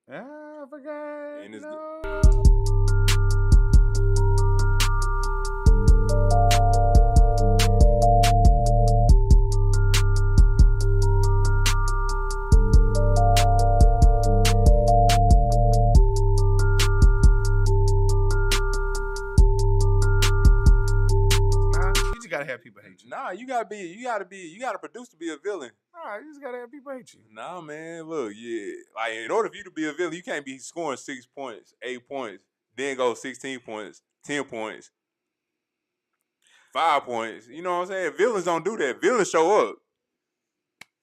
Africa. And it's You just gotta have people hate you. Nah, you gotta produce to be a villain. Nah, you just gotta have people hate you. Nah, man, look, yeah, like in order for you to be a villain, you can't be scoring 6 points, 8 points, then go 16 points, 10 points, 5 points. You know what I'm saying? Villains don't do that. Villains show up.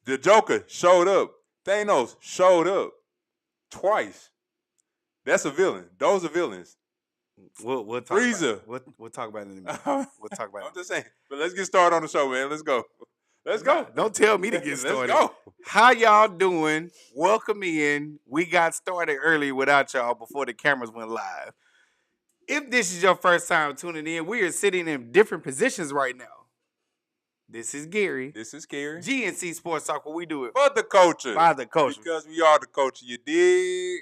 The Joker showed up. Thanos showed up twice. That's a villain. Those are villains. We'll talk Frieza. About it. We'll talk about it in a minute. We'll talk about it. I'm just saying. But let's get started on the show, man. Let's go. Let's go. Don't tell me to get started. Let's go. How y'all doing? Welcome in. We got started early without y'all before the cameras went live. If this is your first time tuning in, we are sitting in different positions right now. This is Gary. This is Gary. GNC Sports Talk, where we do it For the culture. by the culture. Because we are the culture, you dig?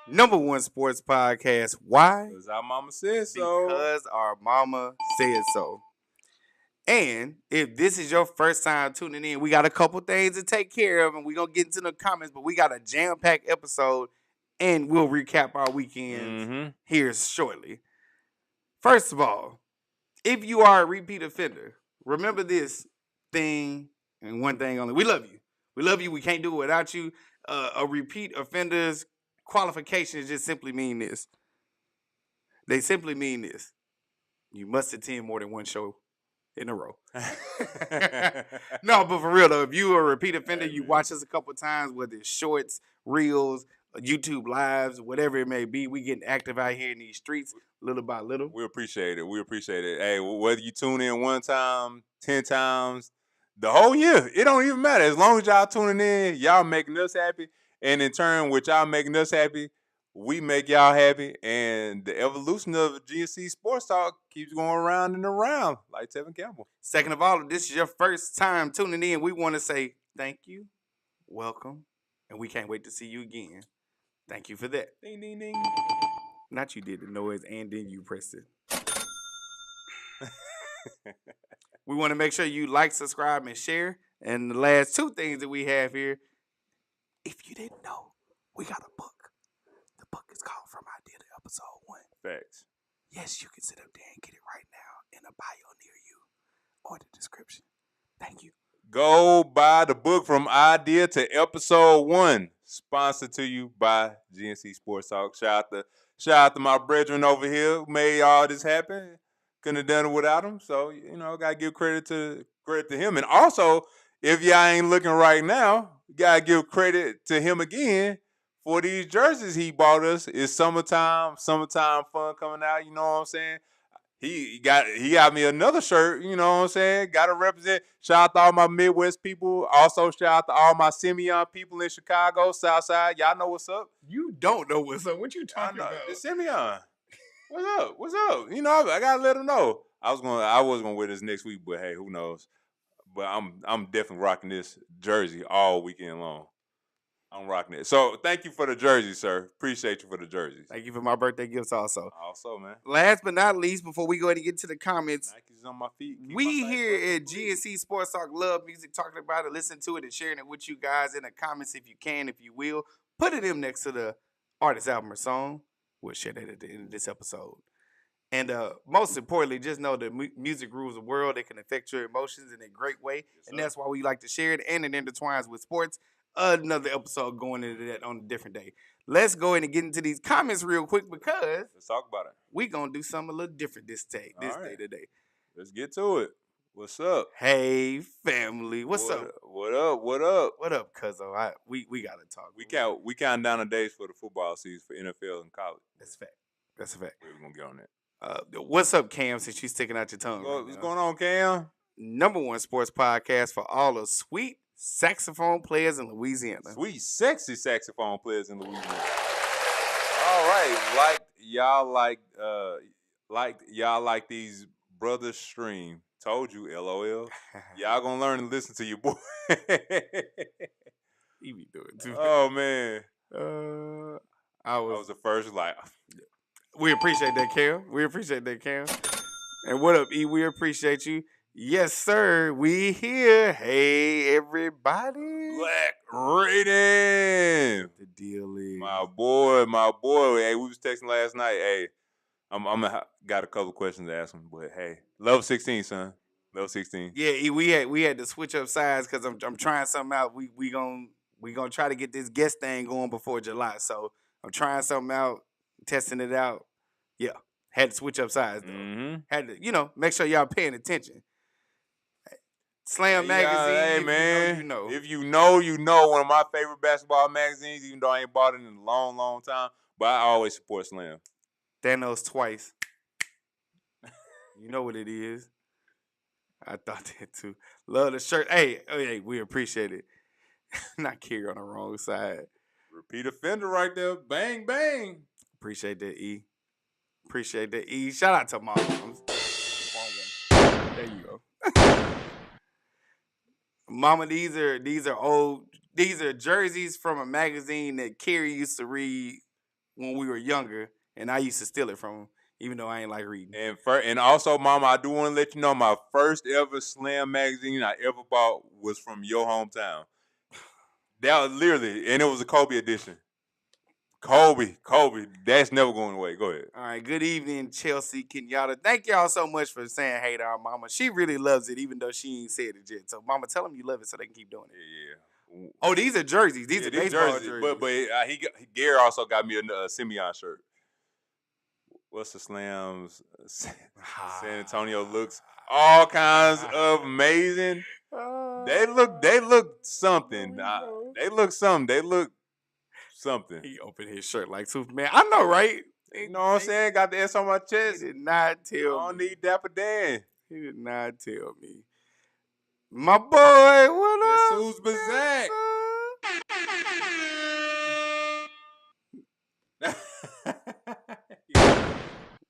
#1 sports podcast. Why? Because our mama said so. Because our mama said so. And if this is your first time tuning in, we got a couple things to take care of, and we're going to get into the comments, but we got a jam-packed episode, and we'll recap our weekends here shortly. First of all, if you are a repeat offender, remember this thing and one thing only. We love you. We love you. We can't do it without you. A repeat offender's qualifications just simply mean this. They simply mean this. You must attend more than one show in a row. No, but for real though, if you are a repeat offender, you watch us a couple times, whether it's shorts, reels, YouTube lives, whatever it may be, we getting active out here in these streets little by little. We appreciate it. We appreciate it. Hey, whether you tune in 1 time, 10 times, the whole year, it don't even matter. As long as y'all tuning in, y'all making us happy. And in turn, with y'all making us happy, we make y'all happy. And the evolution of GNC Sports Talk keeps going around and around, like Tevin Campbell. Second of all, if this is your first time tuning in, we want to say thank you, welcome, and we can't wait to see you again. Thank you for that. Ding, ding, ding. Not you did the noise and then you pressed it. We want to make sure you like, subscribe, and share. And the last two things that we have here, if you didn't know, we got a book. The book is called From Idea to Episode 1. Facts. Yes, you can sit up there and get it right now in a bio near you or the description. Thank you. Go buy the book From Idea to Episode 1. Sponsored to you by GNC Sports Talk. Shout out to my brethren over here who made all this happen. Couldn't have done it without him. So, gotta give credit to him. And also, if y'all ain't looking right now, you gotta give credit to him again for these jerseys he bought us. It's summertime fun coming out, you know what I'm saying? He got me another shirt, you know what I'm saying? Gotta represent. Shout out to all my Midwest people. Also, shout out to all my Simeon people in Chicago, Southside. Y'all know what's up. You don't know what's up. What you talking about? It's Simeon. What's up? I gotta let him know. I was gonna wear this next week, but hey, who knows? But I'm definitely rocking this jersey all weekend long. I'm rocking it. So thank you for the jersey, sir. Appreciate you for the jerseys. Thank you for my birthday gifts also. Also, man. Last but not least, before we go ahead and get to the comments, Nike's on my feet. We here at GNC Sports Talk love music, talking about it, listen to it, and sharing it with you guys in the comments if you can, if you will. Put it in next to the artist, album, or song. We'll share that at the end of this episode. And most importantly, just know that music rules the world. It can affect your emotions in a great way. Yes, and that's why we like to share it, and it intertwines with sports. Another episode going into that on a different day. Let's go in and get into these comments real quick because let's talk about it. We're going to do something a little different this day today. Let's get to it. What's up? Hey, family. What's up? What up? What up? What up, cuzzo? We got to talk. We count down the days for the football season for NFL and college. That's a fact. We're going to get on that. What's up, Cam, since you sticking out your tongue? What's going on, Cam? #1 sports podcast for all the sweet saxophone players in Louisiana. Sweet, sexy saxophone players in Louisiana. All right. Y'all like these brothers stream. Told you, LOL. Y'all gonna learn to listen to your boy. He be doing too. Oh man. I I was. was the first like We appreciate that, Cam. We appreciate that, Cam. And what up, E? We appreciate you. Yes, sir. We here. Hey, everybody. Black Raiden. The deal is My boy. Hey, we was texting last night. Hey, I'm got a couple questions to ask him, but hey, level 16, son. Level 16. Yeah, E, we had to switch up sides because I'm trying something out. We gonna try to get this guest thing going before July. So I'm trying something out, testing it out. Yeah, had to switch up sides though. Mm-hmm. Had to make sure y'all paying attention. Slam magazine. Hey If man, you know. if you know, you know. One of my favorite basketball magazines, even though I ain't bought it in a long time, but I always support Slam. Thanos twice. You know what it is. I thought that too. Love the shirt. Hey, we appreciate it. Not Kerry on the wrong side. Repeat offender right there. Bang bang. Appreciate that, E. Appreciate that, E. Shout out to Mom. There you go. Mama, these are old. These are jerseys from a magazine that Kerry used to read when we were younger, and I used to steal it from him, even though I ain't like reading. And also, Mama, I do want to let you know my first ever Slam magazine I ever bought was from your hometown. That was literally, and it was a Kobe edition. Kobe, that's never going away. Go ahead. All right, good evening, Chelsea Kenyatta. Thank y'all so much for saying hey to our mama. She really loves it, even though she ain't said it yet. So, mama, tell them you love it so they can keep doing it. Yeah. Oh, these are jerseys. These are baseball jerseys. But Gary also got me a Simeon shirt. What's the Slams? San Antonio looks all kinds of amazing. They look something. They look something. They look something. He opened his shirt like Superman. I know, right? You know what I'm saying? Got the S on my He chest. did not tell me. I don't need Dapper Dan. He did not tell me. My boy, what up? Who's Bazak?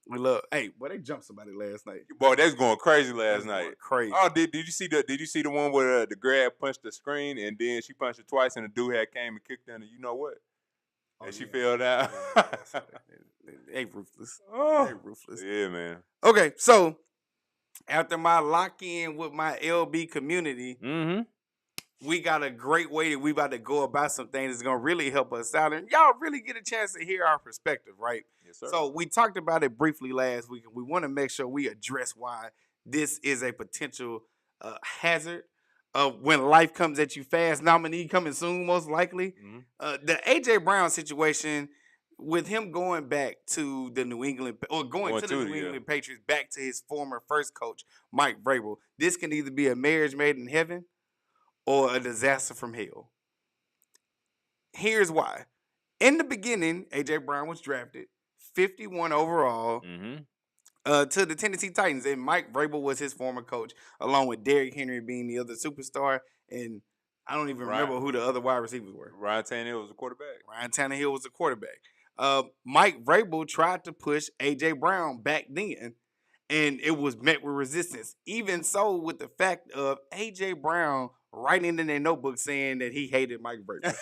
We love. Hey, boy, they jumped somebody last night. Boy, they was going crazy last That's night. going crazy. Oh, did you see the one where the girl punched the screen and then she punched it twice and the dude had came and kicked her and you know what? And she fell down. They ruthless. Oh. They ruthless. Yeah, man. Okay, so after my lock-in with my LB community, we got a great way that we about to go about some things that's going to really help us out. And y'all really get a chance to hear our perspective, right? Yes, sir. So we talked about it briefly last week, and we want to make sure we address why this is a potential hazard of when life comes at you fast. Nominee coming soon, most likely. The A.J. Brown situation, with him going back to the New England, or going to the New England Patriots, back to his former first coach, Mike Vrabel, this can either be a marriage made in heaven or a disaster from hell. Here's why. In the beginning, A.J. Brown was drafted 51 overall to the Tennessee Titans, and Mike Vrabel was his former coach, along with Derrick Henry being the other superstar, and I don't even remember who the other wide receivers were. Ryan Tannehill was the quarterback. Mike Vrabel tried to push A.J. Brown back then, and it was met with resistance. Even so, with the fact of A.J. Brown writing in their notebook saying that he hated Mike Vrabel.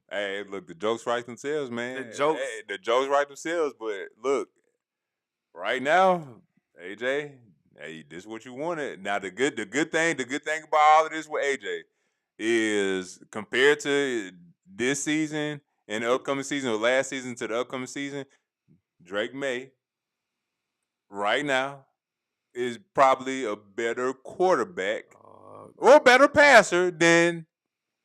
Hey, look, the jokes write themselves, man. The jokes write themselves, but look, right now, AJ, hey, this is what you wanted. Now the good thing about all of this with AJ is compared to this season and the upcoming season or last season to the upcoming season, Drake May right now is probably a better quarterback or a better passer than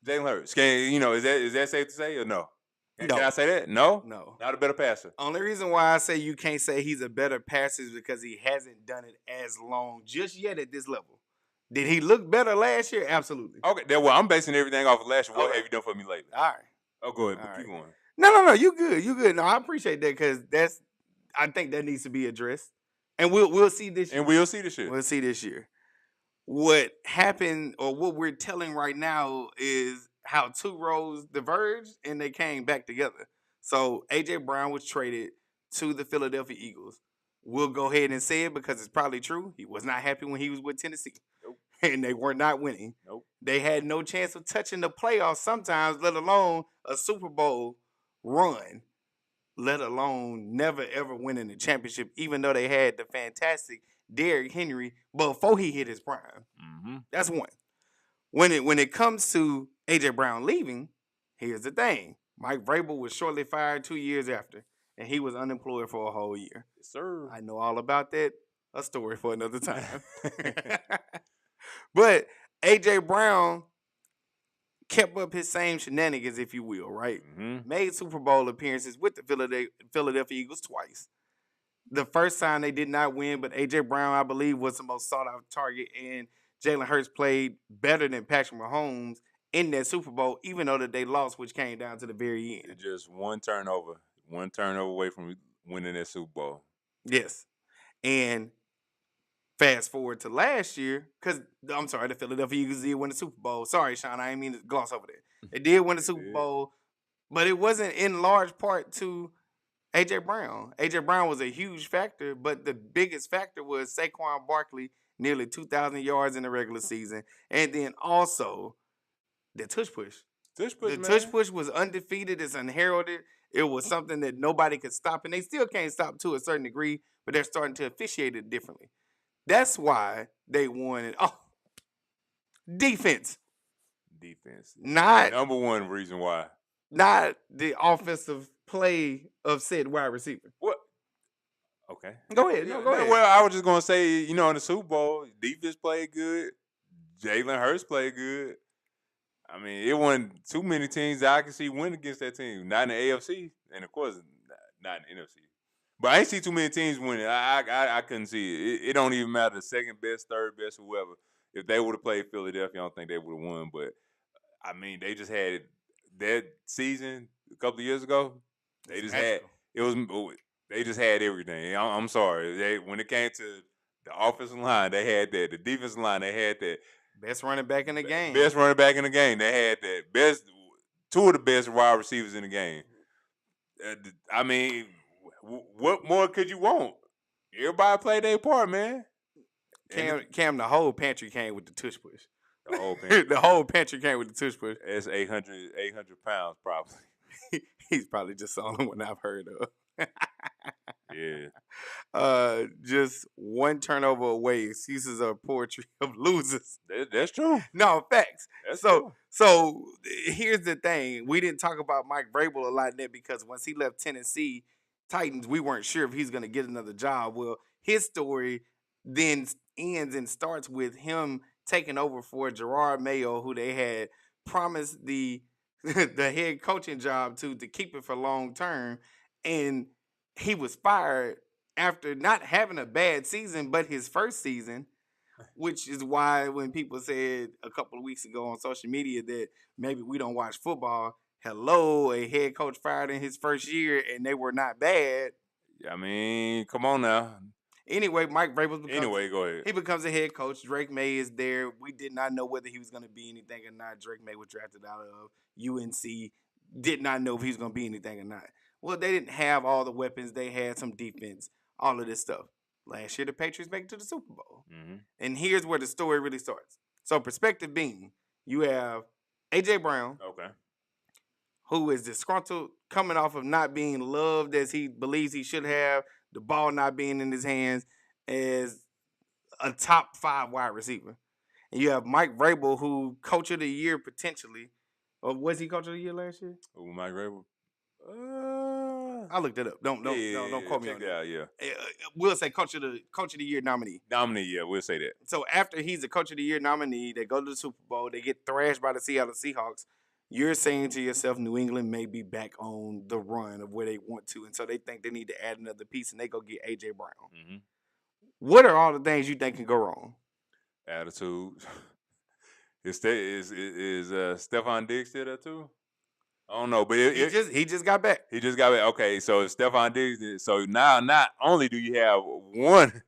Jalen Hurts. Is that safe to say or no? Can I say that? No? No. Not a better passer. Only reason why I say you can't say he's a better passer is because he hasn't done it as long just yet at this level. Did he look better last year? Absolutely. Okay, well, I'm basing everything off of last year. What have you done for me lately? All right. Oh, go ahead. Keep going. No. You good. No, I appreciate that because I think that needs to be addressed. And we'll see this year. We'll see this year. What happened, or what we're telling right now, is how two roles diverged and they came back together. So A.J. Brown was traded to the Philadelphia Eagles. We'll go ahead and say it because it's probably true. He was not happy when he was with Tennessee. Nope. And they were not winning. Nope. They had no chance of touching the playoffs sometimes, let alone a Super Bowl run, let alone never ever winning the championship, even though they had the fantastic Derrick Henry before he hit his prime. Mm-hmm. That's one. When it comes to AJ Brown leaving, here's the thing. Mike Vrabel was shortly fired 2 years after, and he was unemployed for a whole year. Yes, sir. I know all about that. A story for another time. But AJ Brown kept up his same shenanigans, if you will, right? Mm-hmm. Made Super Bowl appearances with the Philadelphia Eagles twice. The first time they did not win, but AJ Brown, I believe, was the most sought out target, and Jalen Hurts played better than Patrick Mahomes in that Super Bowl, even though that they lost, which came down to the very end. Just one turnover away from winning that Super Bowl. Yes. And fast forward to last year, because I'm sorry, the Philadelphia Eagles did win the Super Bowl. Sorry, Sean, I didn't mean to gloss over that. They did win the Super Bowl, but it wasn't in large part to AJ Brown. AJ Brown was a huge factor, but the biggest factor was Saquon Barkley, nearly 2,000 yards in the regular season, and then also the tush push. The tush push was undefeated. It's unheralded. It was something that nobody could stop, and they still can't stop to a certain degree, but they're starting to officiate it differently. That's why they won it. Oh, defense. Not number one reason why. Not the offensive play of said wide receiver. What? Okay. Go ahead. No, go ahead. Well, I was just gonna say, in the Super Bowl, defense played good. Jalen Hurts played good. I mean, it wasn't too many teams that I can see win against that team. Not in the AFC, and of course, not in the NFC. But I ain't see too many teams winning. I couldn't see it. It don't even matter the second best, third best, whoever. If they would have played Philadelphia, I don't think they would have won. But I mean, they just had that season a couple of years ago. They just had They just had everything. I'm sorry. When it came to the offensive line, they had that. The defensive line, they had that. Best running back in the game. Best running back in the game. They had that. Two of the best wide receivers in the game. I mean, what more could you want? Everybody played their part, man. Cam, the whole pantry came with the tush push. The whole pantry. The whole pantry came with the tush push. It's 800 pounds probably. He's probably just the only one I've heard of. Yeah. Just one turnover away excuses a poetry of losers. That's true. No, facts. That's so true. so here's the thing. We didn't talk about Mike Vrabel a lot there because once he left Tennessee Titans, we weren't sure if he's going to get another job. Well, his story then ends and starts with him taking over for Gerard Mayo, who they had promised the the head coaching job to keep it for long term, and he was fired after not having a bad season, but his first season, which is why when people said a couple of weeks ago on social media that maybe we don't watch football, hello, a head coach fired in his first year and they were not bad. I mean, come on now. Anyway, Mike Vrabel go ahead. He becomes a head coach. Drake May is there. We did not know whether he was going to be anything or not. Drake May was drafted out of UNC. Did not know if he was going to be anything or not. Well, they didn't have all the weapons. They had some defense, all of this stuff. Last year, the Patriots make it to the Super Bowl. Mm-hmm. And here's where the story really starts. So, perspective being, you have A.J. Brown, okay, who is disgruntled, coming off of not being loved as he believes he should have, the ball not being in his hands, as a top 5 wide receiver. And you have Mike Vrabel, who coach of the year potentially. Or was he coach of the year last year? Oh, Mike Vrabel. I looked it up. Don't quote me on that. Yeah. We'll say coach of the year nominee. Yeah, we'll say that. So after he's a coach of the year nominee, they go to the Super Bowl, they get thrashed by the Seattle Seahawks. You're saying to yourself, New England may be back on the run of where they want to, and so they think they need to add another piece, and they go get A.J. Brown. Mm-hmm. What are all the things you think can go wrong? Attitude. Is Stephon Diggs still there too? I don't know, but he just got back. He just got back. Okay, so if Stephon Diggs, so now not only do you have one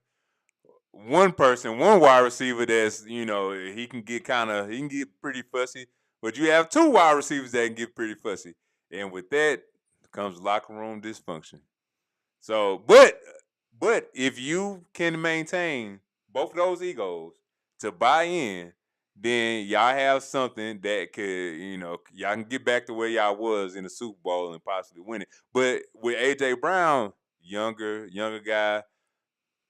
wide receiver that's he can get pretty fussy, but you have 2 wide receivers that can get pretty fussy, and with that comes locker room dysfunction. So, but if you can maintain both of those egos to buy in, then y'all have something that could, y'all can get back to where y'all was in the Super Bowl and possibly win it. But with AJ Brown, younger guy,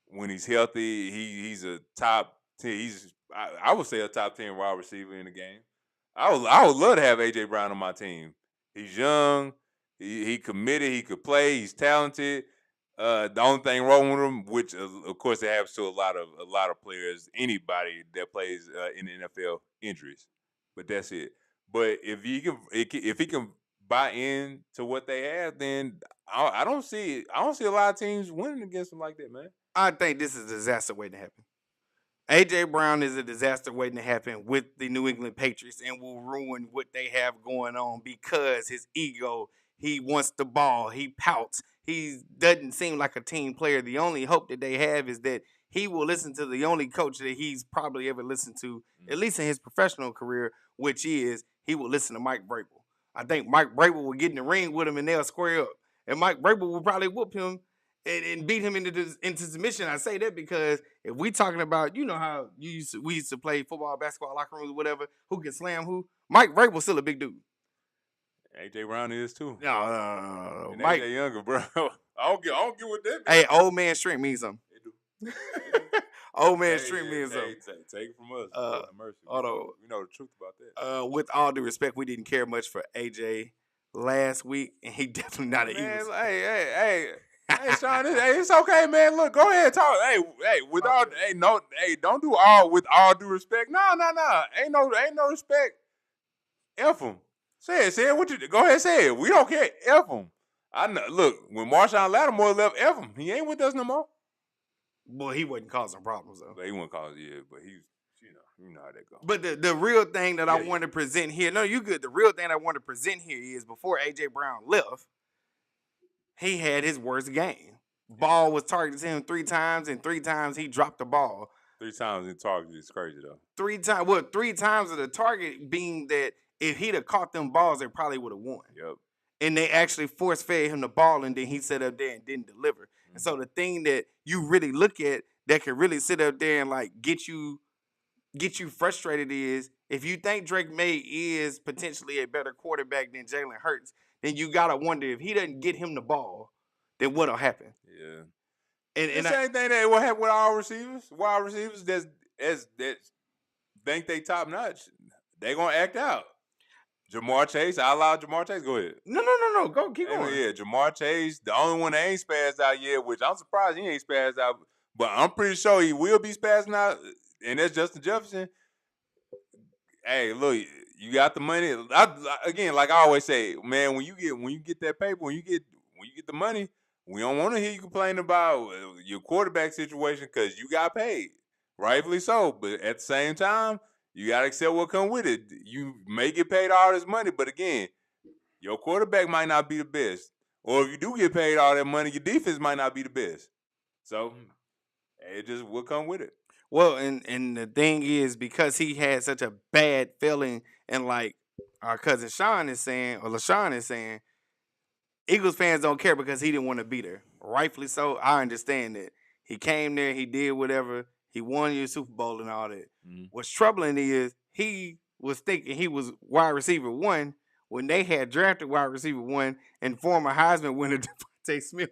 when he's healthy, he's a top 10. I would say a top 10 wide receiver in the game. I would love to have AJ Brown on my team. He's young, he committed, he could play, he's talented. The only thing wrong with him, which of course it happens to a lot of players, anybody that plays in the NFL, injuries. But that's it. But if he can buy in to what they have, then I don't see a lot of teams winning against him like that, man. I think this is a disaster waiting to happen. AJ Brown is a disaster waiting to happen with the New England Patriots and will ruin what they have going on because his ego, he wants the ball, he pouts. He doesn't seem like a team player. The only hope that they have is that he will listen to the only coach that he's probably ever listened to, at least in his professional career, which is he will listen to Mike Vrabel. I think Mike Vrabel will get in the ring with him and they'll square up. And Mike Vrabel will probably whoop him and beat him into submission. I say that because if we talking about, you know how we used to play football, basketball, locker rooms, whatever, who can slam who? Mike Vrabel's still a big dude. AJ Brown is too. No, And Mike. AJ younger, bro. I don't get what that means. Hey, old man strength means something. They do. Old man strength means something. Take it from us. Mercy. Although, we know the truth about that. With all due respect, we didn't care much for AJ last week, and he definitely not an Man, Eagles. hey, Sean, it's okay, man. Look, go ahead, talk. Hey, don't do all with all due respect. No. Ain't no respect. F him. Say it. What you go ahead, say it. We don't care. F him. I know. Look, when Marshawn Lattimore left, F him. He ain't with us no more. Boy, he wasn't causing problems though. But he wouldn't cause but he's you know how that goes. But the real thing that I want to present here, no, you good. The real thing I want to present here is before AJ Brown left, he had his worst game. Ball was targeted to him 3 times, and 3 times he dropped the ball. 3 times in target is crazy though. 3 times, well, 3 times of the target being that if he'd have caught them balls, they probably would have won. Yep. And they actually force fed him the ball, and then he sat up there and didn't deliver. Mm-hmm. And so the thing that you really look at that can really sit up there and like get you frustrated is if you think Drake May is potentially a better quarterback than Jalen Hurts, then you gotta wonder if he doesn't get him the ball, then what'll happen? Yeah. And the same thing that will happen with our receivers. Wide receivers that think they top notch, they gonna act out. Jamar Chase, I allow Jamar Chase. Go ahead. No. Go keep going. Yeah, Jamar Chase, the only one that ain't spazzed out yet, which I'm surprised he ain't spazzed out, but I'm pretty sure he will be spazzing out, and that's Justin Jefferson. Hey, look, you got the money. Again, like I always say, man, when you get that paper, when you get the money, we don't want to hear you complain about your quarterback situation because you got paid, rightfully so. But at the same time, you got to accept what comes with it. You may get paid all this money, but again, your quarterback might not be the best. Or if you do get paid all that money, your defense might not be the best. So it just will come with it. Well, and the thing is, because he had such a bad feeling, and like our cousin Sean is saying, or LaShawn is saying, Eagles fans don't care because he didn't want to be there. Rightfully so. I understand that. He came there, he did whatever, he won your Super Bowl and all that. Mm-hmm. What's troubling is he was thinking he was wide receiver 1 when they had drafted wide receiver 1 and former Heisman winner Devontae Smith.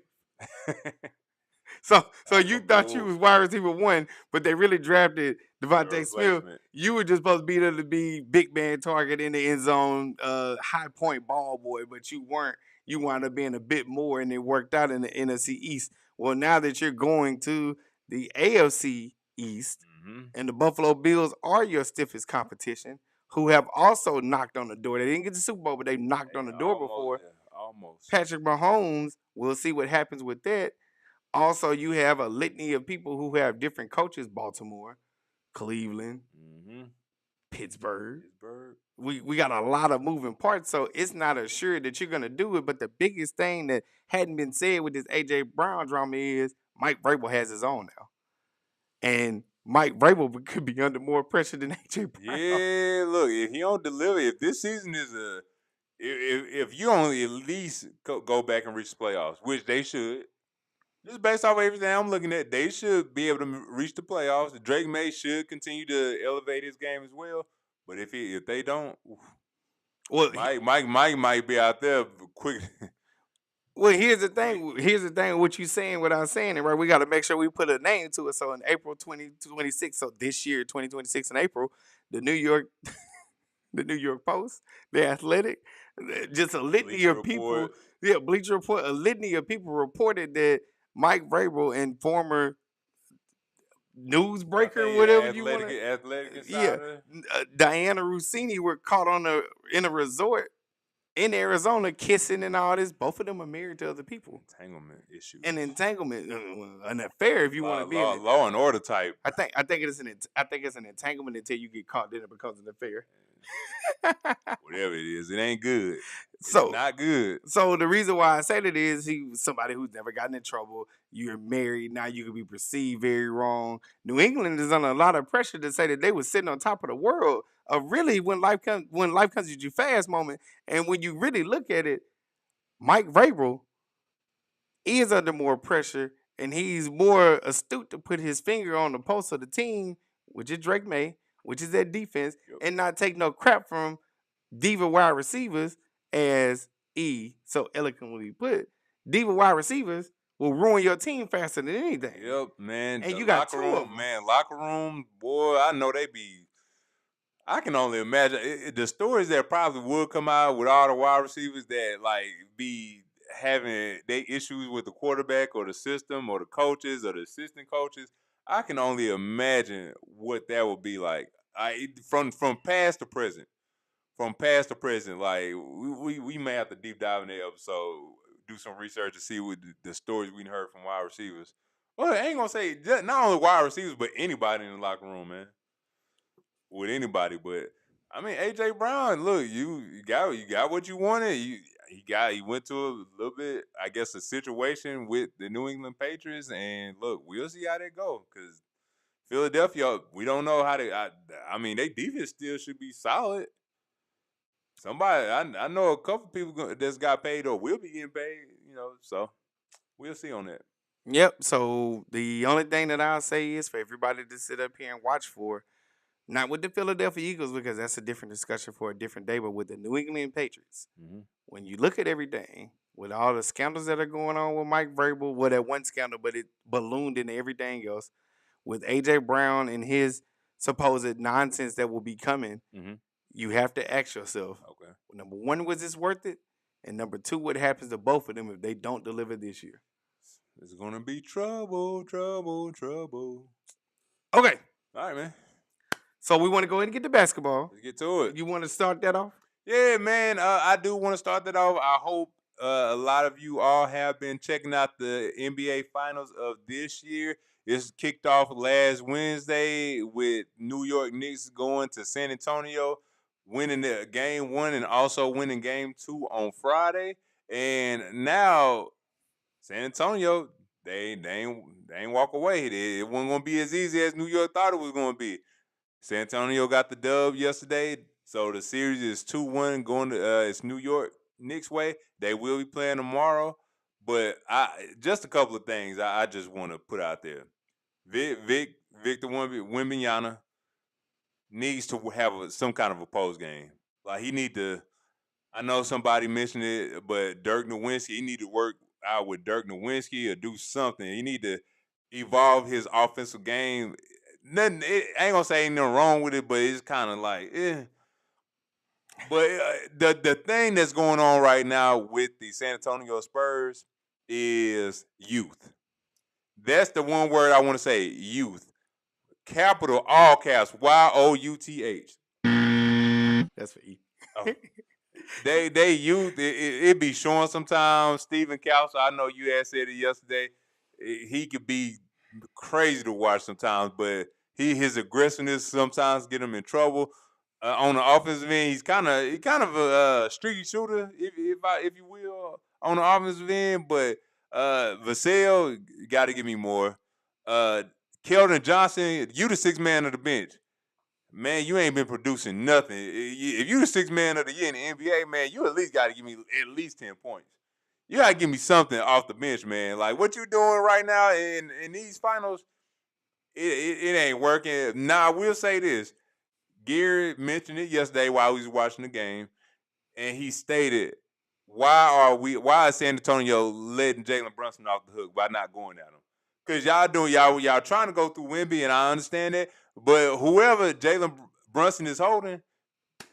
So you thought you was wide receiver 1, but they really drafted Devontae Smith. You were just supposed to be there to be big man target in the end zone, high point ball boy, but you weren't. You wound up being a bit more, and it worked out in the NFC East. Well, now that you're going to the AFC East, mm-hmm. and the Buffalo Bills are your stiffest competition, who have also knocked on the door. They didn't get the Super Bowl, but they knocked on the door before. Yeah, almost. Patrick Mahomes, we'll see what happens with that. Also, you have a litany of people who have different coaches: Baltimore, Cleveland, mm-hmm. Pittsburgh. We got a lot of moving parts, so it's not assured that you're going to do it. But the biggest thing that hadn't been said with this A.J. Brown drama is Mike Vrabel has his own now. And Mike Vrabel could be under more pressure than A.J. Brown. Yeah, look, if he don't deliver, if this season is if you only at least go back and reach the playoffs, which they should, Just based off of everything I'm looking at, they should be able to reach the playoffs. Drake May should continue to elevate his game as well. But if they don't, Well, Mike might be out there quick. well, here's the thing. Here's the thing. What you saying without saying it, right? We got to make sure we put a name to it. So in April 2026, so this year, 2026 in April, the New York, the New York Post, the Athletic, just a litany Bleacher of people. Report. Yeah, Bleacher Report. A litany of people reported that Mike Vrabel and former I newsbreaker, think whatever you want to, athletic yeah, insider. Diana Rossini were caught in a resort in Arizona kissing and all this. Both of them are married to other people. Entanglement issues. An entanglement, an affair, if you want to be in it. Law and order type. I think it's an entanglement until you get caught. Then it becomes an affair. Whatever it is, it ain't good. It's So not good. So the reason why I say that is he was somebody who's never gotten in trouble. You're married now. You could be perceived very wrong. New England is under a lot of pressure to say that they were sitting on top of the world. Really, when life comes at you fast moment, and when you really look at it, Mike Vrabel is under more pressure, and he's more astute to put his finger on the pulse of the team, which is Drake May, which is that defense, and not take no crap from diva wide receivers, as E so eloquently put. Diva wide receivers will ruin your team faster than anything. Yep, man. And the you got locker two of room, them. man. Locker room, boy. I know they be. I can only imagine the stories that probably would come out with all the wide receivers that like be having they issues with the quarterback or the system or the coaches or the assistant coaches. I can only imagine what that would be like. From past to present. From past to present, like we may have to deep dive in the episode, do some research to see what the stories we heard from wide receivers. Well, I ain't gonna say not only wide receivers, but anybody in the locker room, man. With anybody, but I mean AJ Brown, look, you got what you wanted. He went to a little bit, I guess, a situation with the New England Patriots, and look, we'll see how that go. Because Philadelphia, we don't know how they. I mean, they defense still should be solid. Somebody, I know a couple people that's got paid or will be getting paid, so we'll see on that. Yep. So the only thing that I'll say is for everybody to sit up here and watch for, not with the Philadelphia Eagles, because that's a different discussion for a different day, but with the New England Patriots. Mm-hmm. When you look at everything, with all the scandals that are going on with Mike Vrabel, well, that one scandal, but it ballooned into everything else, with AJ Brown and his supposed nonsense that will be coming, Mm-hmm. you have to ask yourself, Okay. number one, was this worth it? And number two, what happens to both of them if they don't deliver this year? It's gonna be trouble, trouble, trouble. Okay. All right, man. So we want to go ahead and get to basketball. Let's get to it. You want to start that off? Yeah, man. I do want to start that off. I hope a lot of you all have been checking out the NBA Finals of this year. It's kicked off last Wednesday with New York Knicks going to San Antonio, winning the game 1 and also winning game 2 on Friday. And now San Antonio, they ain't walk away. It wasn't gonna be as easy as New York thought it was gonna be. San Antonio got the dub yesterday, so the series is 2-1 going to it's New York Knicks way. They will be playing tomorrow, but just a couple of things I just want to put out there. Victor Wembanyama needs to have some kind of a post game. Like he need to. I know somebody mentioned it, but Dirk Nowitzki, he need to work out with Dirk Nowitzki or do something. He need to evolve his offensive game. Nothing. I ain't gonna say ain't nothing wrong with it, but it's kind of like, eh. But the thing that's going on right now with the San Antonio Spurs is youth. That's the one word I want to say, youth. Capital, all caps, YOUTH. That's for E. Oh. They youth, it be showing sometimes. Stephen Couch, I know you had said it yesterday. He could be crazy to watch sometimes, but his aggressiveness sometimes get him in trouble. On the offensive end, he's kind of a streaky shooter, if you will, on the offensive end. But Vassell, got to give me more. Keldon Johnson, you the sixth man of the bench. Man, you ain't been producing nothing. If you the sixth man of the year in the NBA, man, you at least got to give me at least 10 points. You gotta give me something off the bench, man. Like what you doing right now in these finals, it ain't working. Now I will say this. Gary mentioned it yesterday while we was watching the game, and he stated, why is San Antonio letting Jalen Brunson off the hook by not going at him? Because y'all trying to go through Wemby, and I understand that, but whoever Jalen Brunson is holding,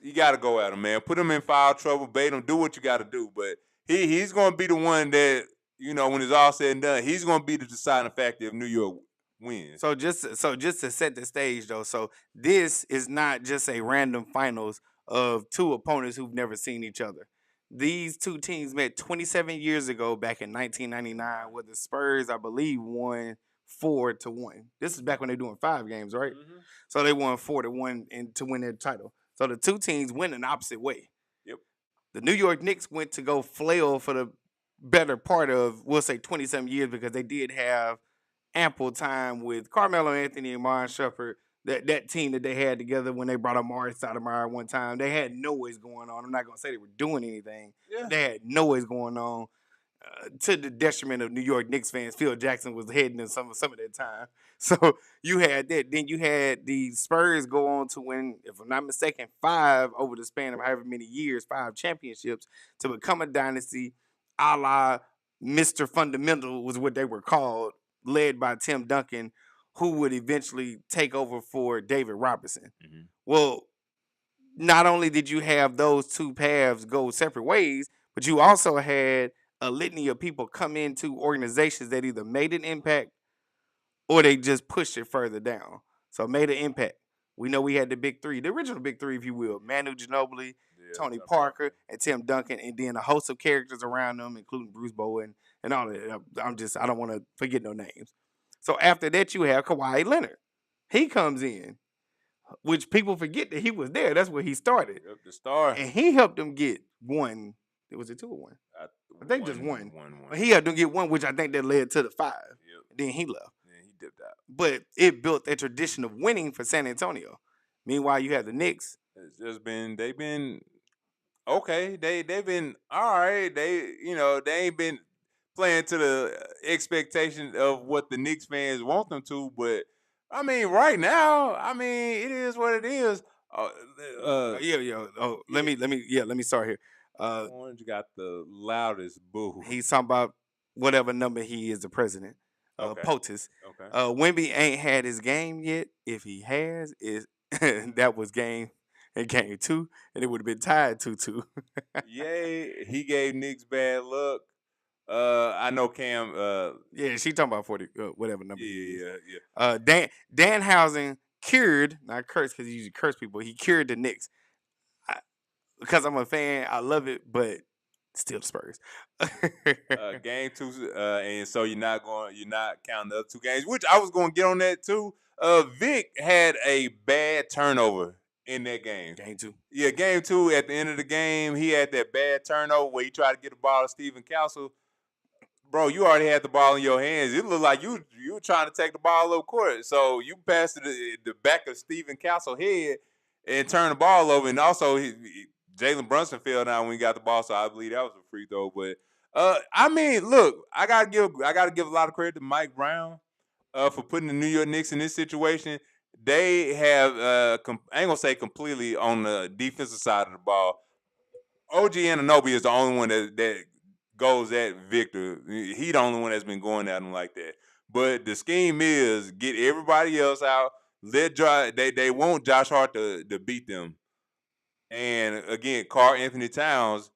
you got to go at him, man. Put him in foul trouble, bait him, do what you got to do. But he's going to be the one that, when it's all said and done, he's going to be the deciding factor if New York wins. So just to set the stage though, so this is not just a random finals of two opponents who've never seen each other. These two teams met 27 years ago, back in 1999, where the Spurs, I believe, won 4-1. This is back when they're doing 5 games, right? Mhm. So they won 4-1 and to win their title. So the two teams went an opposite way. Yep. The New York Knicks went to go flail for the better part of, we'll say, 27 years, because they did have ample time with Carmelo Anthony and Myron Shepherd. That team that they had together when they brought Amari Stoudemire one time, they had noise going on. I'm not going to say they were doing anything. Yeah. They had noise going on to the detriment of New York Knicks fans. Phil Jackson was heading in some of that time. So you had that. Then you had the Spurs go on to win, if I'm not mistaken, 5 over the span of however many years, 5 championships to become a dynasty, a la Mr. Fundamental was what they were called, led by Tim Duncan, who would eventually take over for David Robinson. Mm-hmm. Well, not only did you have those two paths go separate ways, but you also had a litany of people come into organizations that either made an impact or they just pushed it further down. So made an impact. We know we had the big three, the original big three, if you will: Manu Ginobili, Tony Parker, and Tim Duncan, and then a host of characters around them, including Bruce Bowen and all that. I don't want to forget no names. So after that, you have Kawhi Leonard. He comes in, which people forget that he was there. That's where he started. Yep, the star. And he helped them get one. Was it 2 or 1? I think just one. But he helped them get one, which I think that led to the 5. Yep. Then he left. Yeah, he dipped out. But it built a tradition of winning for San Antonio. Meanwhile, you have the Knicks. It's just they've been okay. They've been all right. They ain't been playing to the expectation of what the Knicks fans want them to. But I mean, right now, it is what it is. Let me start here. Orange got the loudest boo. He's talking about whatever number he is, the president. Okay. POTUS. Okay. Wemby ain't had his game yet. If he has, that was game 2, and it would have been tied 2-2. Yay, he gave Knicks bad luck. I know Cam. Yeah, she talking about 40, whatever number. Yeah. Danhausen cured, not cursed because he usually curse people. He cured the Knicks. Because I'm a fan, I love it, but still the Spurs. Game 2, and so you're not counting the other 2 games, which I was going to get on that too. Vic had a bad turnover in that game. Game 2. Yeah, game 2. At the end of the game, he had that bad turnover where he tried to get the ball to Stephen Castle. Bro, you already had the ball in your hands. It looked like you were trying to take the ball up court. So you passed the back of Stephen Castle's head and turned the ball over. And also, Jalen Brunson fell down when he got the ball, so I believe that was a free throw. But look, I gotta give a lot of credit to Mike Brown for putting the New York Knicks in this situation. They have I ain't gonna say completely on the defensive side of the ball. OG Anunoby is the only one that goes at Victor. He the only one that's been going at him like that. But the scheme is get everybody else out. They want Josh Hart to beat them. And again, Karl Anthony Towns,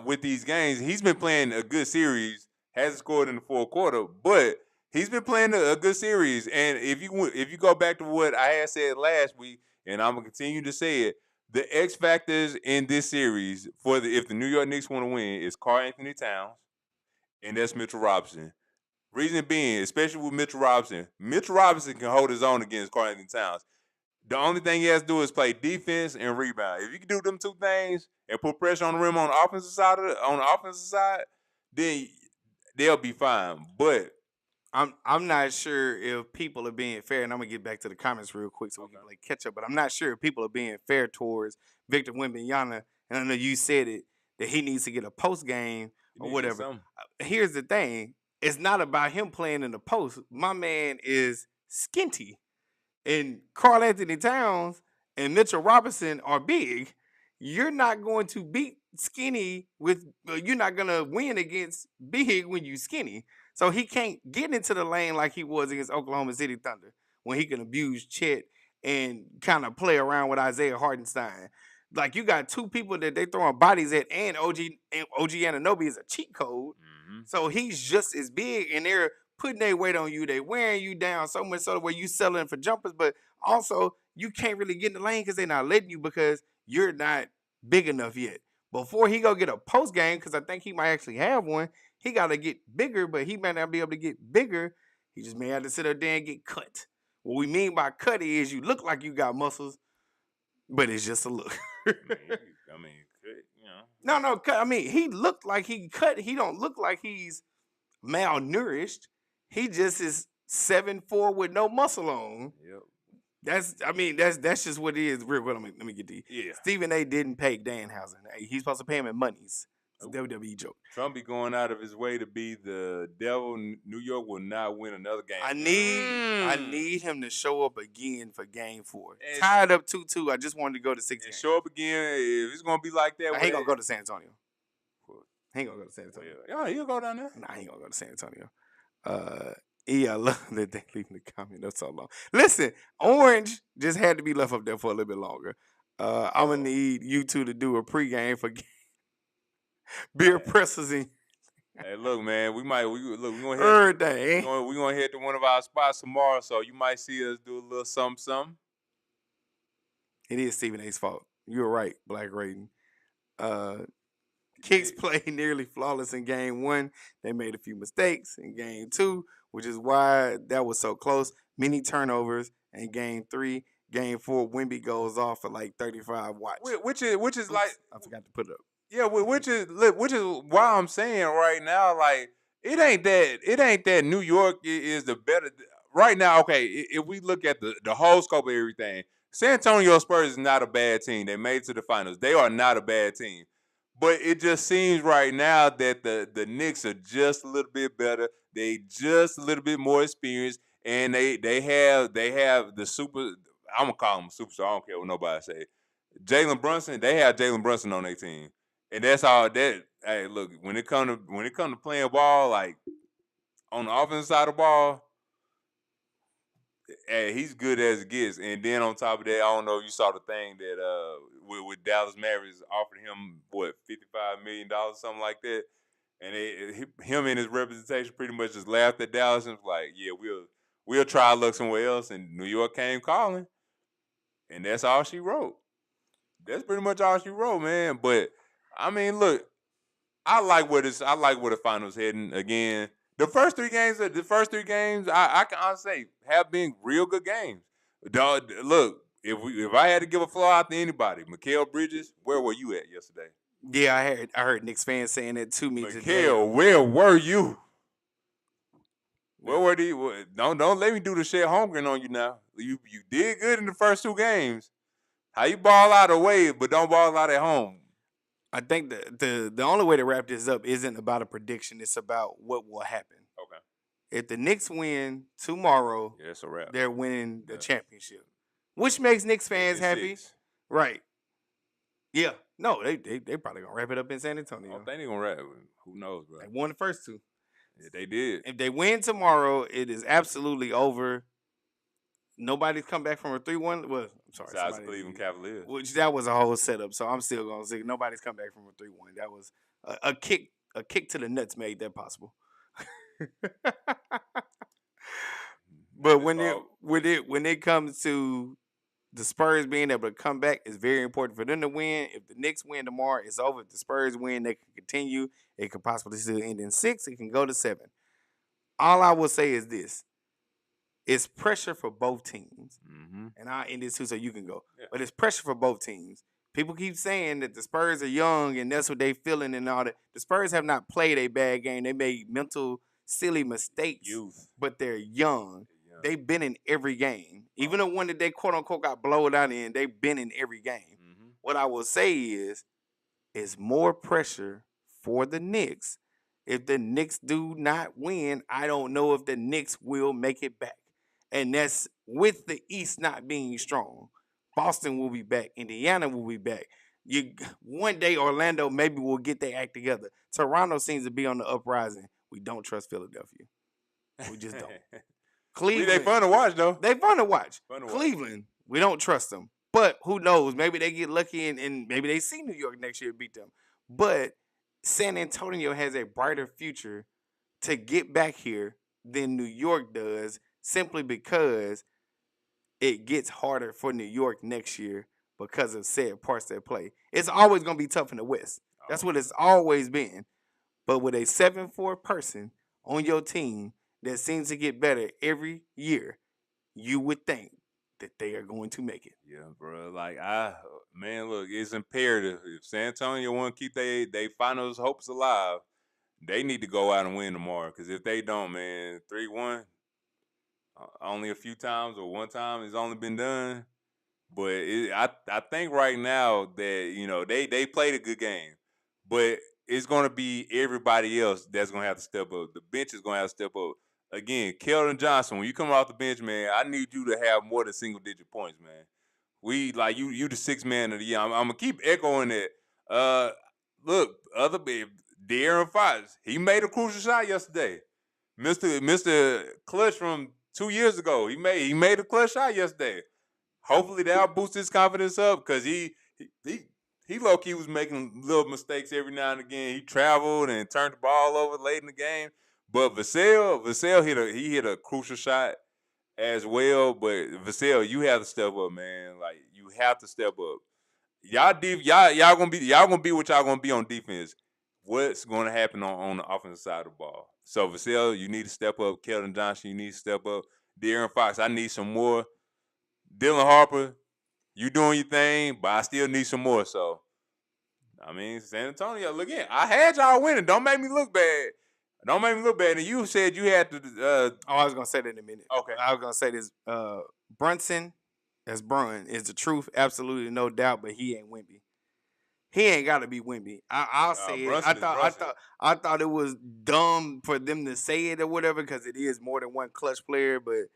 with these games, he's been playing a good series. Hasn't scored in the 4th quarter, but he's been playing a good series. And if you go back to what I had said last week, and I'm gonna continue to say it, the X factors in this series if the New York Knicks want to win is Karl Anthony Towns, and that's Mitchell Robinson. Reason being, especially with Mitchell Robinson can hold his own against Karl Anthony Towns. The only thing he has to do is play defense and rebound. If you can do them 2 things and put pressure on the rim on the offensive side, then they'll be fine. But I'm not sure if people are being fair, and I'm gonna get back to the comments real quick so we can play catch up. But I'm not sure if people are being fair towards Victor Wembanyama. And I know you said it, that he needs to get a post game or whatever. Here's the thing. It's not about him playing in the post. My man is skinty. And Karl Anthony Towns and Mitchell Robinson are big. You're not going to beat skinny you're not going to win against big when you skinny. So he can't get into the lane like he was against Oklahoma City Thunder when he can abuse Chet and kind of play around with Isaiah Hartenstein. Like you got two people that they throwing bodies at, and OG Anunoby is a cheat code. Mm-hmm. So he's just as big, and they're putting their weight on you. They wearing you down so much so where you selling for jumpers, but also you can't really get in the lane because they're not letting you because you're not big enough yet. Before he go get a post game, because I think he might actually have one, he got to get bigger, but he might not be able to get bigger. He just may have to sit up there and get cut. What we mean by cut is you look like you got muscles, but it's just a look. I mean, you know. No, cut. I mean, he looked like he cut. He don't look like he's malnourished. He just is 7'4" with no muscle on. Yep. That's just what it is. Real quick, let me get these. Yeah. Stephen A. didn't pay Danhausen. He's supposed to pay him in monies. It's a WWE joke. Trump be going out of his way to be the devil. New York will not win another game. I need him to show up again for Game 4. Tied up 2-2. I just wanted to go to 6 games. Show up again. If it's gonna be like that, he ain't gonna go to San Antonio. He ain't gonna go to San Antonio. Yeah, he'll go down there. Nah, he ain't gonna go to San Antonio. I love that they leaving the comment up so long. Listen, Orange just had to be left up there for a little bit longer. I'm gonna need you two to do a pregame for beer pressers in. Hey, look, man, we're gonna head to one of our spots tomorrow, so you might see us do a little something. It is Stephen A.'s fault. You're right, Black Raiden. Knicks played nearly flawless in Game 1. They made a few mistakes in Game 2, which is why that was so close. Many turnovers in Game 3. Game 4, Wemby goes off for like 35 watts. Which is like I forgot to put it up. Yeah, which is why I'm saying right now, like it ain't that New York is the better right now. Okay, if we look at the whole scope of everything, San Antonio Spurs is not a bad team. They made it to the finals. They are not a bad team. But it just seems right now that the Knicks are just a little bit better. They just a little bit more experienced, and they have the super. I'm gonna call them a superstar. I don't care what nobody say. Jalen Brunson. They have Jalen Brunson on their team, and that's all that. Hey, look, when it come to playing ball, like on the offensive side of the ball, hey, he's good as it gets. And then on top of that, I don't know if you saw the thing that with Dallas Mavericks offered him $55 million, something like that. And him and his representation pretty much just laughed at Dallas and was like, yeah, we'll try to look somewhere else. And New York came calling. And that's all she wrote. That's pretty much all she wrote, man. But I mean, look, I like where the finals heading again. The first three games, I can honestly say have been real good games. Look, if I had to give a flaw out to anybody, Mikal Bridges, where were you at yesterday? Yeah, I heard Knicks fans saying that to me today. Mikal, where were you? Where were you? Don't let me do the shit Holmgren on you now. You did good in the first two games. How you ball out away, but don't ball out at home? I think the only way to wrap this up isn't about a prediction. It's about what will happen. Okay. If the Knicks win tomorrow, it's a wrap. They're winning the championship, which makes Knicks fans happy. 6. Right. Yeah. No, they probably gonna wrap it up in San Antonio. I don't think they gonna wrap it. Who knows, bro? They won the first two. Yeah, they did. If they win tomorrow, it is absolutely over. Nobody's come back from a 3-1. Well, I'm sorry. Besides Cleveland Cavaliers. Which that was a whole setup. So I'm still gonna say nobody's come back from a 3-1. That was a kick to the nuts made that possible. But when it comes to the Spurs being able to come back, it's very important for them to win. If the Knicks win tomorrow, it's over. If the Spurs win, they can continue. It could possibly still end in 6. It can go to 7. All I will say is this. It's pressure for both teams. Mm-hmm. And I'll end this too so you can go. Yeah. But it's pressure for both teams. People keep saying that the Spurs are young and that's what they feeling and all that. The Spurs have not played a bad game. They made mental, silly mistakes. But they're young. They've been in every game. Even the one that they quote-unquote got blown out in, they've been in every game. Mm-hmm. What I will say is more pressure for the Knicks If the Knicks do not win, I don't know if the Knicks will make it back. And that's with the East not being strong. Boston will be back. Indiana will be back. You one day Orlando maybe will get their act together. Toronto seems to be on the uprising. We don't trust Philadelphia. We just don't. They Cleveland, fun to watch though. they fun to watch. Fun to watch. Cleveland, we don't trust them. But who knows? Maybe they get lucky and maybe they see New York next year beat them. But San Antonio has a brighter future to get back here than New York does, simply because it gets harder for New York next year because of said parts that play. It's always going to be tough in the West. That's what it's always been. But with a 7-4 person on your team that seems to get better every year, you would think that they are going to make it. Yeah, bro. Like man, look, it's imperative. If San Antonio want to keep they finals hopes alive, they need to go out and win tomorrow. Because if they don't, man, 3-1, only a few times or one time it's only been done. But I think right now that they played a good game, but it's gonna be everybody else that's gonna have to step up. The bench is gonna have to step up. Again, Keldon Johnson, when you come off the bench, man, I need you to have more than single digit points, man. We like you the sixth man of the year. I'm gonna keep echoing it. Look, De'Aaron Fox, he made a crucial shot yesterday. Mr. Clutch from 2 years ago, he made a clutch shot yesterday. Hopefully that'll boost his confidence up because he low key was making little mistakes every now and again. He traveled and turned the ball over late in the game. But Vassell hit a crucial shot as well. But Vassell, you have to step up, man. Like you have to step up. Y'all gonna be what y'all gonna be on defense. What's gonna happen on the offensive side of the ball? So Vassell, you need to step up. Keldon Johnson, you need to step up. De'Aaron Fox, I need some more. Dylan Harper, you doing your thing, but I still need some more. So, I mean, San Antonio, look in. I had y'all winning. Don't make me look bad. Don't make me look bad. And you said you had to. I was gonna say that in a minute. Okay. I was gonna say this. Brunson, as Brun, is the truth, absolutely no doubt. But he ain't Wemby. He ain't got to be Wemby. I'll say it. I thought it was dumb for them to say it or whatever because it is more than one clutch player, but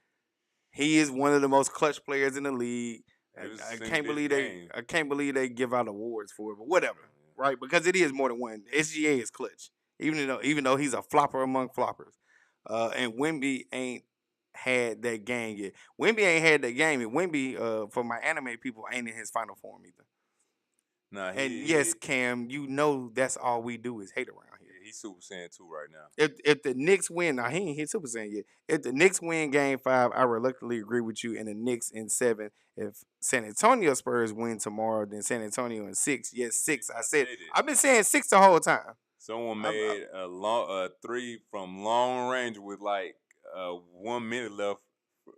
he is one of the most clutch players in the league. I can't believe they give out awards for it, but whatever, right? Because it is more than one. SGA is clutch, even though he's a flopper among floppers, and Wemby ain't had that game yet. Wemby ain't had that game, and Wemby, for my anime people, ain't in his final form either. Nah, Yes, Cam, that's all we do is hate around here. He's Super Saiyan 2 right now. If the Knicks win, now he ain't hit Super Saiyan yet. If the Knicks win Game 5, I reluctantly agree with you. And the Knicks in 7. If San Antonio Spurs win tomorrow, then San Antonio in 6. Yes, 6. I've been saying 6 the whole time. Someone made a 3 from long range with like 1 minute left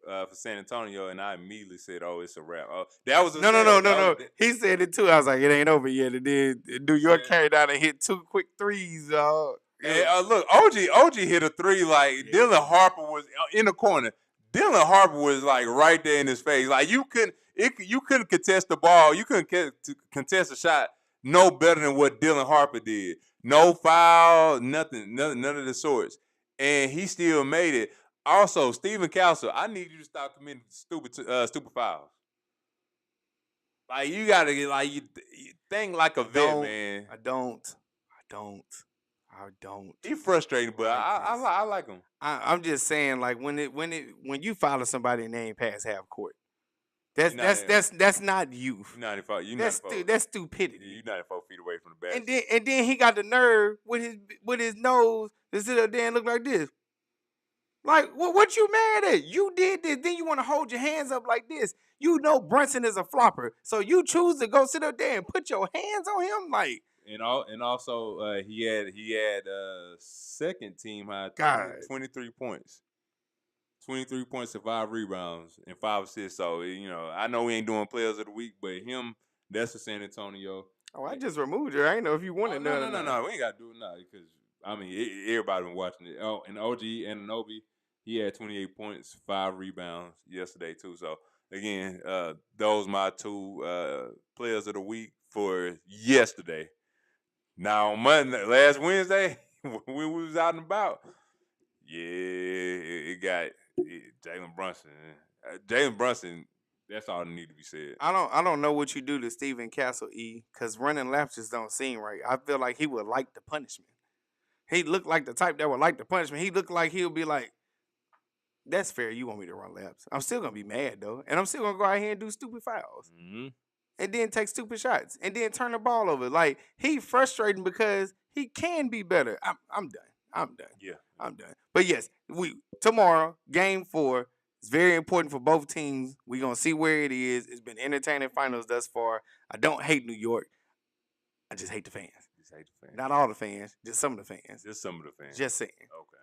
for San Antonio, and I immediately said, "Oh, it's a wrap." That was no. He said it too. I was like, it ain't over yet. It did. New York carried out and hit 2 quick threes. And, look, OG hit a 3 like Dylan Harper was in the corner. Dylan Harper was like right there in his face. Like you couldn't contest the ball. You couldn't contest a shot no better than what Dylan Harper did. No foul, nothing, none of the sorts, and he still made it. Also, Stephen Castle, I need you to stop committing stupid fouls. Like you gotta get you think like a vet, man. I don't. He's frustrated, but I like him. I'm just saying, like when you follow somebody and they ain't past half court, that's not youth. That's stupidity. You're 94 feet away from the basket. And then he got the nerve with his nose to sit up there and look like this. Like, what you mad at? You did this, then you want to hold your hands up like this. You know Brunson is a flopper, so you choose to go sit up there and put your hands on him, like. And also he had second team high 23 points. 23 points and 5 rebounds and 5 assists. So, I know we ain't doing players of the week, but him, that's a San Antonio. Oh, I just removed you. I ain't know if you wanted No. We ain't got to do it now because, everybody been watching it. Oh, and OG Anunoby, he had 28 points, 5 rebounds yesterday too. So, again, those my 2 players of the week for yesterday. Now, on last Wednesday, when we was out and about, yeah, it got Jalen Brunson. Jalen Brunson, that's all that need to be said. I don't know what you do to Stephen Castle because running laps just don't seem right. I feel like he would like the punishment. He looked like the type that would like the punishment. He looked like he'll be like, "That's fair. You want me to run laps? I'm still gonna be mad though, and I'm still gonna go out here and do stupid fouls, and then take stupid shots, and then turn the ball over. Like he frustrating because he can be better. I'm done. I'm done. Yeah. I'm done. But yes, we tomorrow game 4. It's very important for both teams. We're gonna see where it is. It's been entertaining finals thus far. I don't hate New York. I just hate the fans. Just hate the fans. Not all the fans, just some of the fans. Just some of the fans. Just saying. Okay.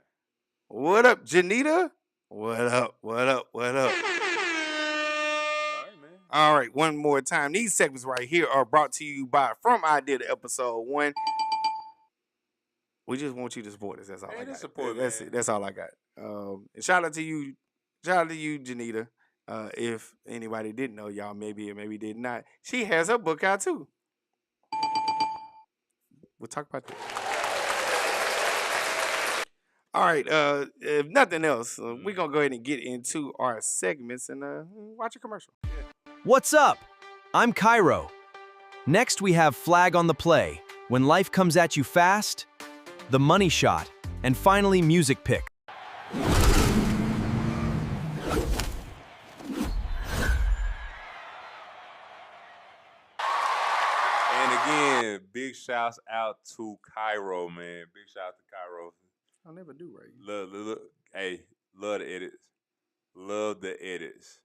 What up, Janita? What up? What up? What up? All right, man. All right, one more time. These segments right here are brought to you by From Idea to Episode 1. We just want you to support us. That's all I got. Support, That's man. it. That's all I got. And shout out to you. Shout out to you, Janita. If anybody didn't know, y'all maybe or maybe did not. She has her book out too. We'll talk about that. All right. If nothing else, we're gonna go ahead and get into our segments and watch a commercial. What's up? I'm Cairo. Next, we have Flag on the Play, when life comes at you fast, the money shot, and finally music pick. And again, big shouts out to Cairo, man. Big shout out to Cairo. I'll never do right. Love, hey, love the edits. Love the edits.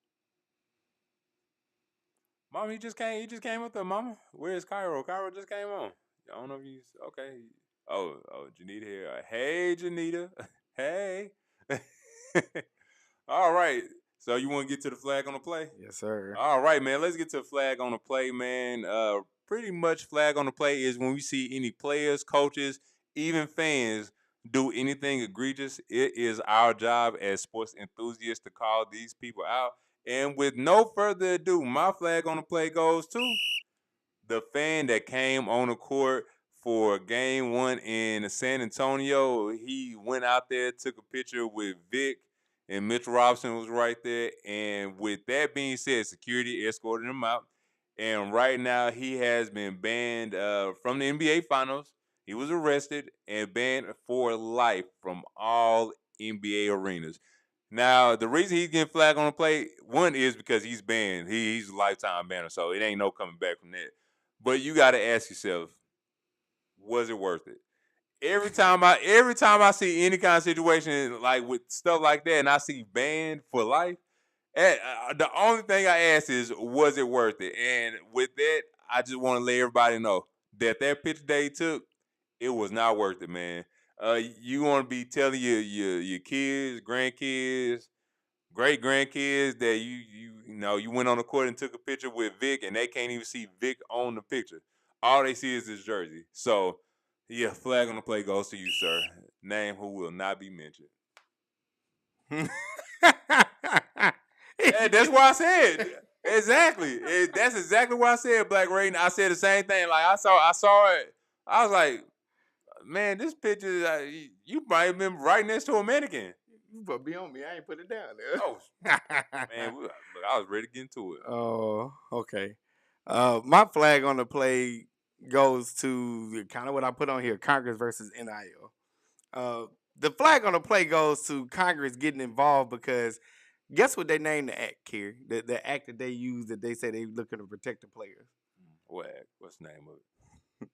Mama, he just came up there, Mama. Where's Cairo? Cairo just came on. I don't know if he's okay. Oh, Janita here. Hey, Janita. Hey. All right. So you want to get to the flag on the play? Yes, sir. All right, man. Let's get to the flag on the play, man. Pretty much flag on the play is when we see any players, coaches, even fans do anything egregious. It is our job as sports enthusiasts to call these people out. And with no further ado, my flag on the play goes to the fan that came on the court for game 1 in San Antonio. He went out there, took a picture with Vic, and Mitchell Robinson was right there. And with that being said, security escorted him out. And right now, he has been banned from the NBA Finals. He was arrested and banned for life from all NBA arenas. Now, the reason he's getting flagged on the play, one is because he's banned. He's a lifetime banner, so it ain't no coming back from that. But you got to ask yourself, was it worth it? Every time I see any kind of situation like with stuff like that, and I see banned for life, the only thing I ask is, was it worth it? And with that, I just want to let everybody know that picture they took, it was not worth it, man. You want to be telling your kids, grandkids, great grandkids that you went on the court and took a picture with Vic, and they can't even see Vic on the picture. All they see is his jersey. So, yeah, flag on the play goes to you, sir. Name who will not be mentioned. That's what I said. Exactly. That's exactly what I said, Black Rain. I said the same thing. Like I saw it. I was like, man, this picture, you might have been right next to a mannequin. You better be on me. I ain't put it down there. Oh, man, look, I was ready to get into it. Oh, okay. My flag on the play goes to kind of what I put on here: Congress versus NIL. The flag on the play goes to Congress getting involved because guess what they named the act here? The act that they use that they say they looking to protect the players. What act? What's the name of it?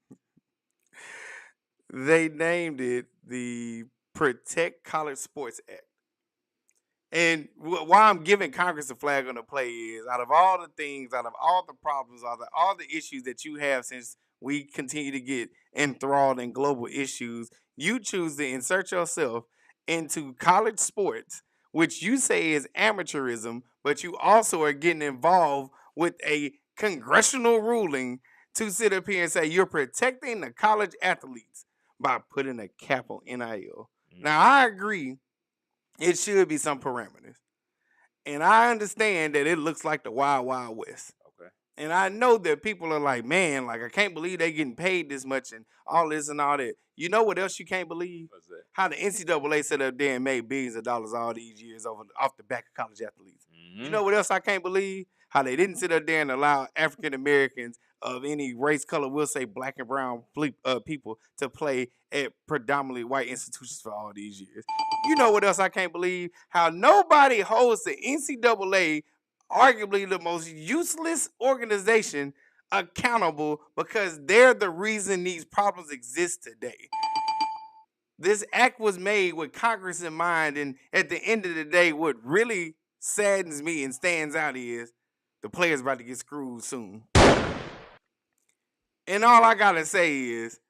They named it the Protect College Sports Act. And why I'm giving Congress a flag on the play is out of all the things, out of all the problems, all the issues that you have since we continue to get enthralled in global issues, you choose to insert yourself into college sports, which you say is amateurism, but you also are getting involved with a congressional ruling to sit up here and say you're protecting the college athletes by putting a cap on NIL. Mm-hmm. Now, I agree it should be some parameters. And I understand that it looks like the Wild Wild West. Okay. And I know that people are like, man, like I can't believe they getting paid this much and all this and all that. You know what else you can't believe? What's that? How the NCAA set up there and made billions of dollars all these years off the back of college athletes. Mm-hmm. You know what else I can't believe? How they didn't sit up there and allow African Americans of any race, color, we'll say black and brown people to play at predominantly white institutions for all these years. You know what else I can't believe? How nobody holds the NCAA, arguably the most useless organization, accountable because they're the reason these problems exist today. This act was made with Congress in mind, and at the end of the day, what really saddens me and stands out is the players about to get screwed soon. And all I gotta say is,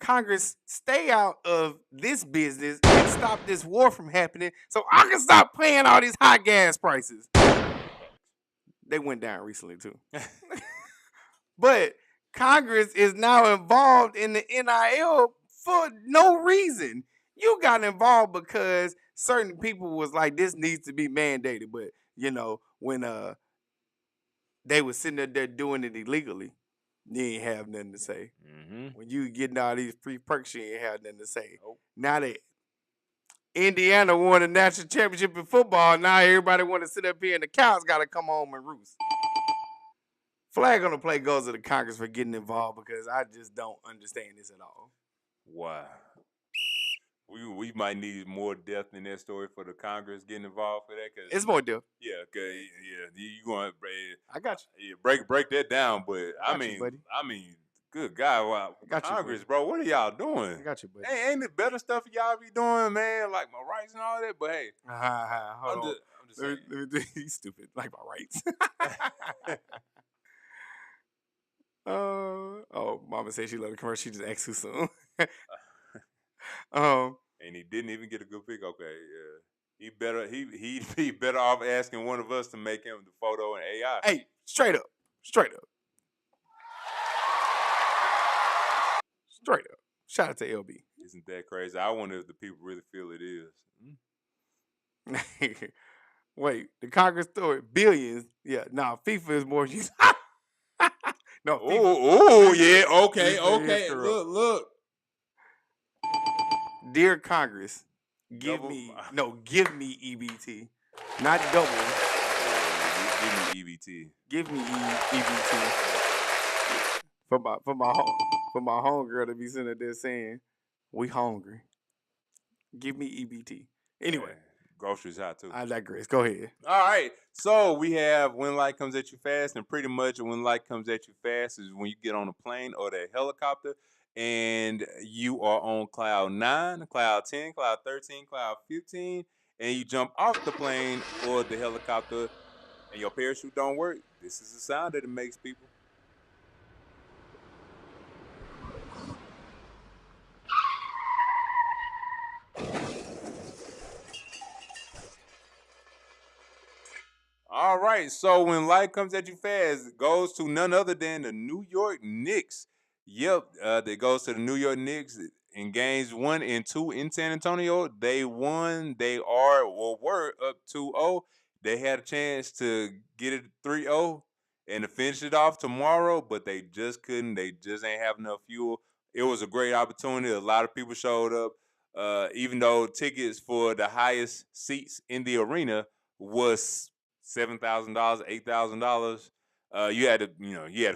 Congress, stay out of this business and stop this war from happening so I can stop paying all these high gas prices. They went down recently too. But Congress is now involved in the NIL for no reason. You got involved because certain people was like, this needs to be mandated. But when they was sitting there doing it illegally, you ain't have nothing to say. Mm-hmm. When you getting all these free perks, you ain't have nothing to say. Nope. Now that Indiana won a national championship in football, now everybody want to sit up here and the cows got to come home and roost. Flag on the play goes to the Congress for getting involved because I just don't understand this at all. Wow. We might need more depth in that story for the Congress getting involved for that. Cause, it's more depth. Yeah, you going to I got you. Yeah, break that down, but I mean, good God, wow, Congress, you, bro, what are y'all doing? I got you, buddy. Ain't it better stuff y'all be doing, man? Like my rights and all that. But hey, I'm just saying. He's stupid. Like my rights. Mama said she loved the commercial. She just asked too soon. And he didn't even get a good pick. Okay, yeah. He'd be better off asking one of us to make him the photo in AI. Hey, straight up. Shout out to LB. Isn't that crazy? I wonder if the people really feel it is. Wait, the Congress story, billions. Yeah, FIFA is more used. No. Oh, yeah. Okay. Look. Dear Congress, give me EBT, not double. Give me EBT. Give me EBT for my homegirl to be sitting there saying, "We hungry." Give me EBT. Anyway, groceries hot too. I digress. Go ahead. All right. So we have when light comes at you fast, and pretty much when light comes at you fast is when you get on a plane or that helicopter and you are on cloud 9, cloud 10, cloud 13, cloud 15, and you jump off the plane or the helicopter and your parachute don't work. This is the sound that it makes, people. All right, so when light comes at you fast, it goes to none other than the New York Knicks. Yep, that goes to the New York Knicks in games 1 and 2 in San Antonio. They won. They are or were up 2-0. They had a chance to get it 3-0 and to finish it off tomorrow, but they just couldn't. They just ain't have enough fuel. It was a great opportunity. A lot of people showed up, even though tickets for the highest seats in the arena was $7,000, $8,000. You had to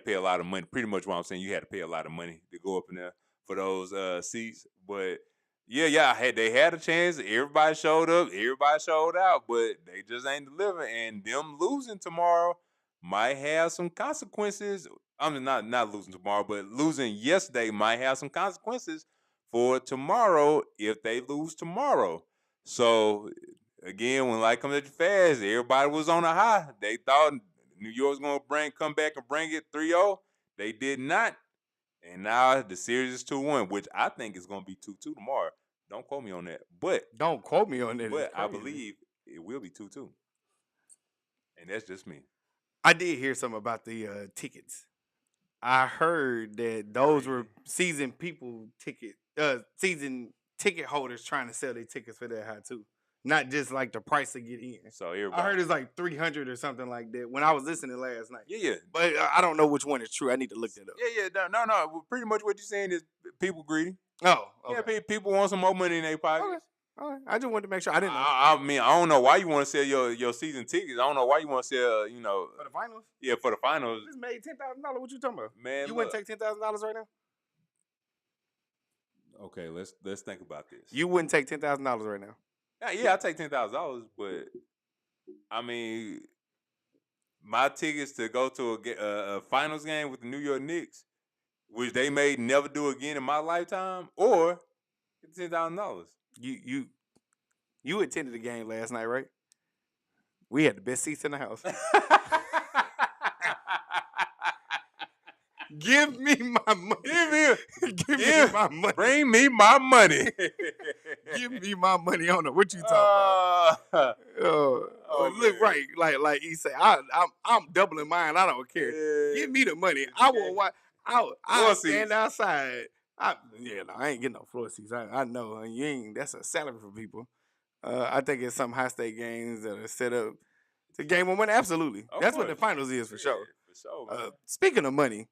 pay a lot of money. Pretty much what I'm saying, you had to pay a lot of money to go up in there for those seats. But they had a chance. Everybody showed up. Everybody showed out, but they just ain't delivering. And them losing tomorrow might have some consequences. I mean, not losing tomorrow, but losing yesterday might have some consequences for tomorrow if they lose tomorrow. So again, when light comes at you fast, everybody was on a high. They thought New York's going to come back and bring it 3-0. They did not. And now the series is 2-1, which I think is going to be 2-2 tomorrow. Don't quote me on that. But I believe it will be 2-2. And that's just me. I did hear something about the tickets. I heard that those were season ticket holders trying to sell their tickets for that high too. not just like the price to get in. So everybody. I heard it's like 300 or something like that when I was listening last night. Yeah. But I don't know which one is true. I need to look that up. Yeah. No. Pretty much what you're saying is people greedy. Oh, okay. Yeah, people want some more money in their pockets. Okay. All right. I just wanted to make sure. I didn't know. I mean, I don't know why you want to sell your season tickets. I don't know why you want to sell, For the finals? Yeah, for the finals. This made $10,000. What you talking about? Man, you wouldn't take $10,000 right now? Okay, let's think about this. You wouldn't take $10,000 right now? Yeah, I take $10,000, but I mean, my tickets to go to a finals game with the New York Knicks, which they may never do again in my lifetime, or $10,000. You attended the game last night, right? We had the best seats in the house. Give me my money. Give me my money. Bring me my money. Give me my money. I don't know what you talking about. Look, right, like he said, I'm doubling mine. I don't care. Give me the money. I will watch. I'll stand outside. I ain't getting no floor seats. I know you ain't. That's a salary for people. I think it's some high state games that are set up to game on money. Absolutely, that's what the finals is for sure. For sure. Speaking of money,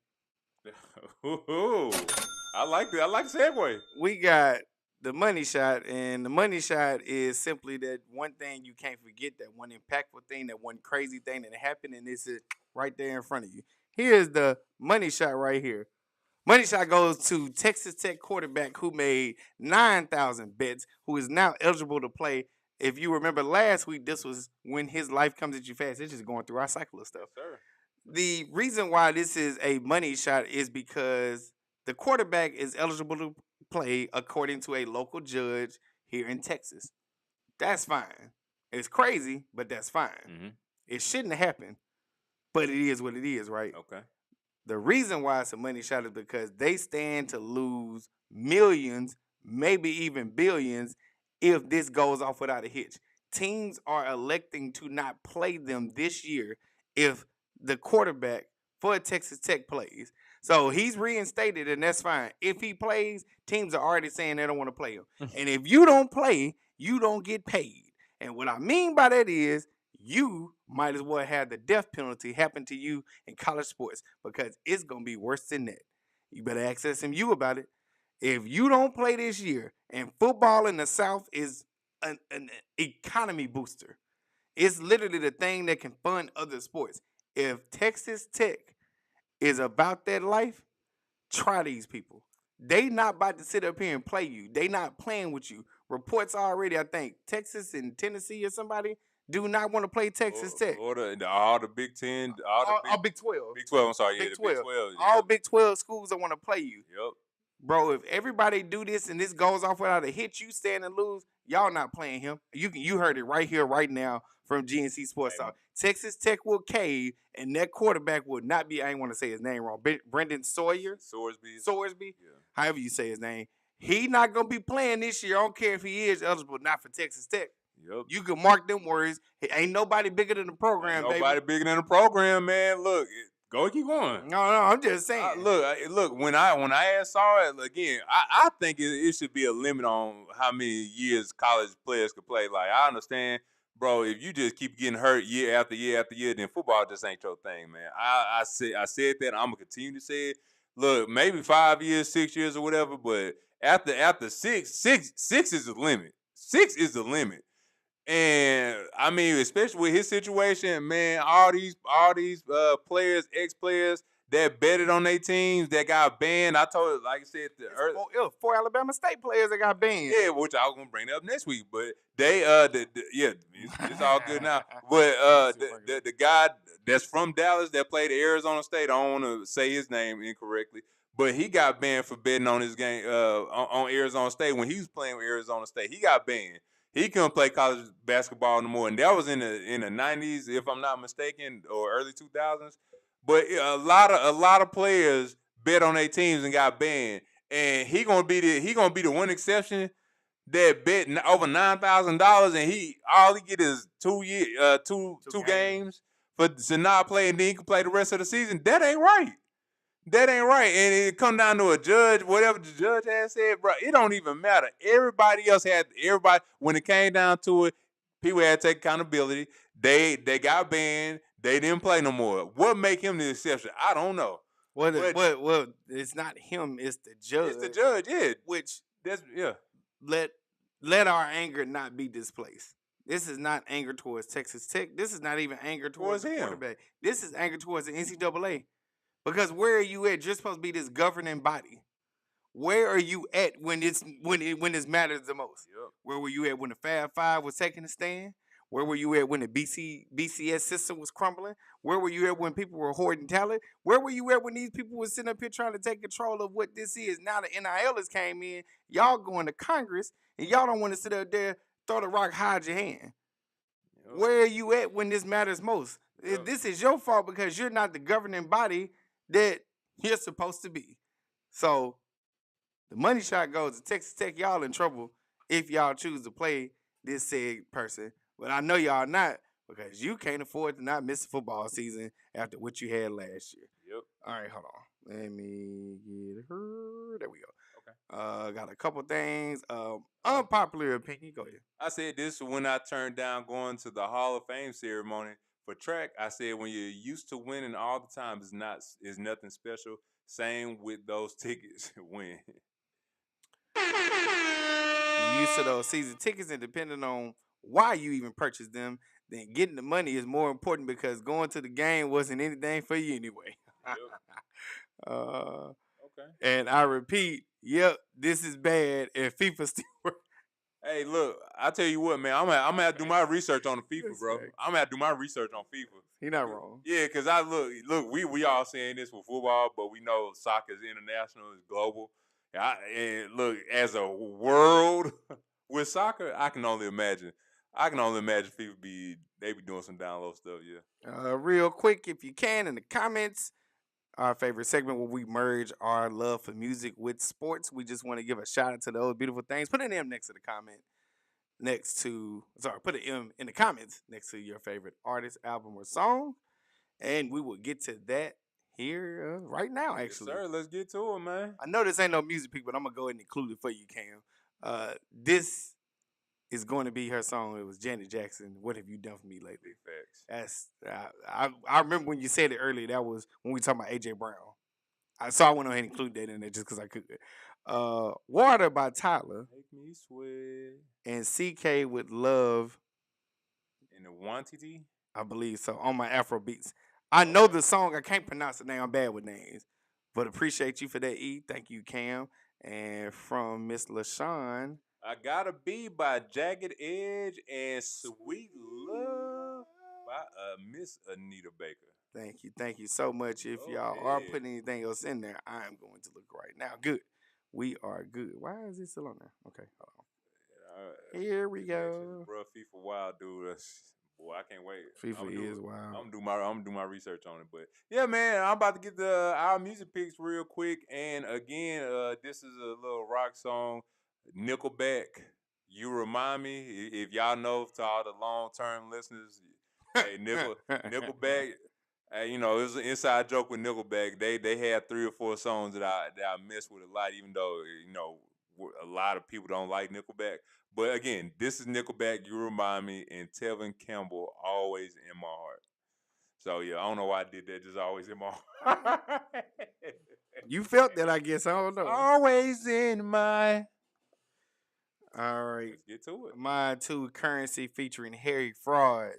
I like that. I like the segue. We got the money shot, and the money shot is simply that one thing you can't forget, that one impactful thing, that one crazy thing that happened, and this is right there in front of you. Here's the money shot right here. Money shot goes to Texas Tech quarterback who made 9,000 bets, who is now eligible to play. If you remember last week, this was when his life comes at you fast. It's just going through our cycle of stuff. Sure. The reason why this is a money shot is because the quarterback is eligible to play according to a local judge here in Texas. That's fine. It's crazy, but that's fine. Mm-hmm. It shouldn't happen, but it is what it is, right? Okay. The reason why it's a money shot is because they stand to lose millions, maybe even billions, if this goes off without a hitch. Teams are electing to not play them this year if the quarterback for Texas Tech plays. So he's reinstated, and that's fine. If he plays, teams are already saying they don't want to play him. And if you don't play, you don't get paid. And what I mean by that is you might as well have the death penalty happen to you in college sports, because it's going to be worse than that. You better ask SMU about it. If you don't play this year, and football in the South is an economy booster, it's literally the thing that can fund other sports. If Texas Tech is about that life, try these people. They not about to sit up here and play you. They not playing with you. Reports already, I think, Texas and Tennessee or somebody do not want to play Texas Tech. Or all the Big 10. All Big 12. Big 12, I'm sorry. Big the 12. Big 12. Yeah. All Big 12 schools that want to play you. Yep. Bro, if everybody do this and this goes off without a hit, you stand and lose, y'all not playing him. You heard it right here, right now from GNC Sports Talk. Texas Tech will cave, and that quarterback will not be, I ain't want to say his name wrong, Brendan Sorsby. Yeah. However you say his name. He not going to be playing this year. I don't care if he is eligible, not for Texas Tech. Yep. You can mark them words. Ain't nobody bigger than the program, baby. Nobody bigger than the program, man. Look, go keep going. No, I'm just saying. Look. When I saw it again, I think it should be a limit on how many years college players could play. Like, I understand, bro. If you just keep getting hurt year after year after year, then football just ain't your thing, man. I said that. I'm gonna continue to say it. Look, maybe 5 years, 6 years, or whatever. But after six is the limit. 6 is the limit. And I mean, especially with his situation, man, all these players, ex-players that betted on their teams that got banned. I told, like I said, four Alabama State players that got banned. Yeah, which I was gonna bring up next week. But they, it's all good now. But the guy that's from Dallas that played at Arizona State, I don't want to say his name incorrectly, but he got banned for betting on his game on Arizona State when he was playing with Arizona State. He got banned. He couldn't play college basketball no more, and that was in the 90s, if I'm not mistaken, or early 2000s. But a lot of players bet on their teams and got banned, and he gonna be the one exception that bet over $9,000, and all he get is 2 games to not play, and then he can play the rest of the season. That ain't right. That ain't right. And it come down to a judge, whatever the judge has said, bro, it don't even matter. Everybody, when it came down to it, People had to take accountability. They got banned. They didn't play no more. What make him the exception? I don't know. Well, it's not him. It's the judge. It's the judge. Yeah, Which that's yeah. let our anger not be displaced. This is not anger towards Texas Tech. This is not even anger towards the him. quarterback. This is anger towards the NCAA. Because where are you at? You're supposed to be this governing body. Where are you at when this matters the most? Yep. Where were you at when the Fab Five was taking a stand? Where were you at when the BCS system was crumbling? Where were you at when people were hoarding talent? Where were you at when these people were sitting up here trying to take control of what this is? Now the NILers came in, y'all going to Congress, and y'all don't want to sit up there, throw the rock, hide your hand. Yep. Where are you at when this matters most? Yep. This is your fault because you're not the governing body that you're supposed to be. So the money shot goes to Texas Tech. Y'all in trouble if y'all choose to play this said person. But I know y'all not because you can't afford to not miss a football season after what you had last year. Yep. All right, hold on. Let me get her. There we go. Okay. Got a couple things. Unpopular opinion. Go ahead. I said this when I turned down going to the Hall of Fame ceremony for track. I said when you're used to winning all the time, is nothing special. Same with those tickets. Win. You're used to those season tickets, and depending on why you even purchased them, then getting the money is more important because going to the game wasn't anything for you anyway. Yep. Okay. And I repeat, yep, this is bad, and FIFA still works. Hey, look, I tell you what, man, I'm gonna have to do my research on the FIFA, bro. I'm gonna have to do my research on FIFA. He not wrong. Yeah, because I look, we all saying this for football, but we know soccer is international, it's global. And look, as a world with soccer, I can only imagine FIFA be doing some download stuff, yeah. Real quick, if you can, in the comments, our favorite segment where we merge our love for music with sports. We just want to give a shout out to those beautiful things. Put an M next to the comment. Put an M in the comments next to your favorite artist, album, or song. And we will get to that here right now, actually. Yes, sir, let's get to it, man. I know this ain't no music pick, but I'm going to go ahead and include it for you, Cam. This is going to be her song. It was Janet Jackson, What Have You Done For Me Lately? Facts. I remember when you said it earlier, that was when we were talking about A.J. Brown. So I went ahead and include that in there just because I could. Water by Tyler. Make me sweat. And CK with Love. And the Wantity? I believe so, on my Afro beats. I know the song. I can't pronounce the name. I'm bad with names. But appreciate you for that, E. Thank you, Cam. And from Miss LaShawn. I Gotta Be by Jagged Edge and Sweet Love by Miss Anita Baker. Thank you so much. If y'all are putting anything else in there, I am going to look right now. Good. We are good. Why is it still on there? Okay, hold on. Here we go. Bro, FIFA wild, dude. Boy, I can't wait. FIFA is wild. I'm gonna do my research on it, but yeah, man, I'm about to get our music picks real quick. And again, this is a little rock song, Nickelback. You Remind Me. If y'all know, to all the long-term listeners, hey, Nickelback. You know, it was an inside joke with Nickelback. They had 3 or 4 songs that I mess with a lot, even though, you know, a lot of people don't like Nickelback. But again, this is Nickelback, You Remind Me, and Tevin Campbell, Always in My Heart. So yeah, I don't know why I did that, just always in my heart. You felt that, I guess. I don't know. Always in my. All right. Let's get to it. My 2 Currency featuring Harry Fraud,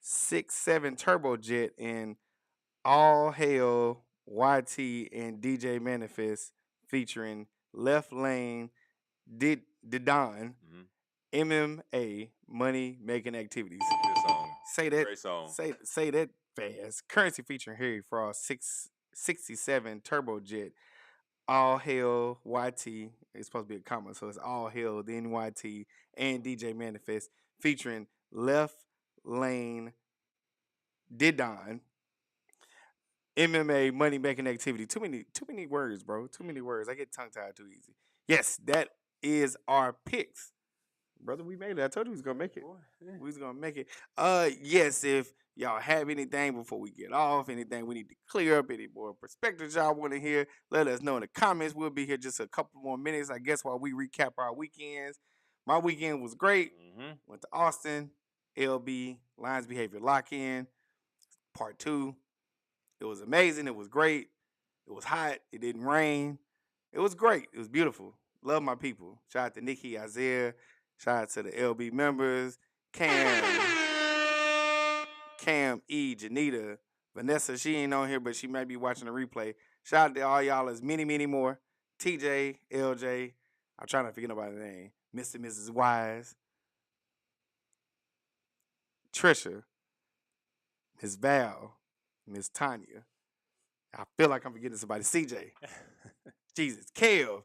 6'7" Turbojet, and All Hail YT and DJ Manifest featuring Left Lane Didon, MMA Money Making Activities. Good song. Say that. Great song. Say that fast. Currency featuring Harry Fraud, 667 Turbojet, All Hail YT. It's supposed to be a comma, so it's All Hail then YT and DJ Manifest featuring Left Lane Didon. MMA Money Making Activity. Too many words, bro. Too many words. I get tongue tied too easy. Yes, that is our picks. Brother, we made it. I told you we was gonna make it. We was gonna make it. Yes, if y'all have anything before we get off, anything we need to clear up, any more perspectives y'all want to hear, let us know in the comments. We'll be here just a couple more minutes, I guess, while we recap our weekends. My weekend was great. Went to Austin. LB, Lions Behavior Lock-In, Part 2. It was amazing. It was great. It was hot. It didn't rain. It was great. It was beautiful. Love my people. Shout out to Nikki, Isaiah. Shout out to the LB members. Cam, E, Janita, Vanessa. She ain't on here, but she might be watching the replay. Shout out to all y'all. There's many more. TJ, LJ. I'm trying to forget nobody's name. Mr. and Mrs. Wise. Trisha. Miss Val. Miss Tanya. I feel like I'm forgetting somebody. CJ. Jesus. Kale.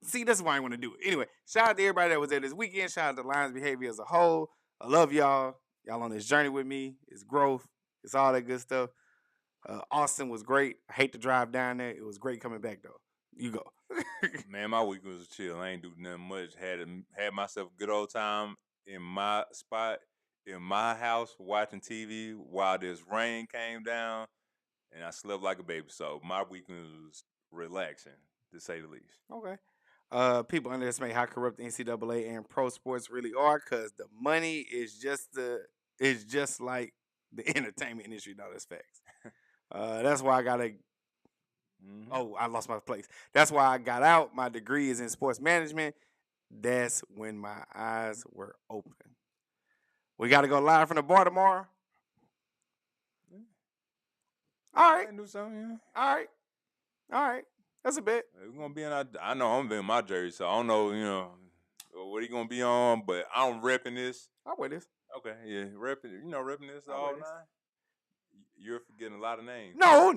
See, that's why I want to do it. Anyway, shout out to everybody that was there this weekend. Shout out to Lions Behavior as a whole. I love y'all. Y'all on this journey with me. It's growth. It's all that good stuff. Austin was great. I hate to drive down there. It was great coming back, though. You go. Man, my weekend was chill. I ain't do nothing much. Had myself a good old time in my spot, in my house, watching TV while this rain came down, and I slept like a baby. So my weekend was relaxing, to say the least. Okay. People underestimate how corrupt the NCAA and pro sports really are because the money is just like the entertainment industry. No, that's facts. That's why I gotta. Mm-hmm. Oh, I lost my place. That's why I got out. My degree is in sports management. That's when my eyes were open. We got to go live from the bar tomorrow. All right. Do something, yeah. All right. That's a bet. We're gonna be in I know I'm in my jersey, so I don't know, what he gonna be on, but I'm repping this. I'll wear this. Okay, yeah, repping this all night. You're forgetting a lot of names. No.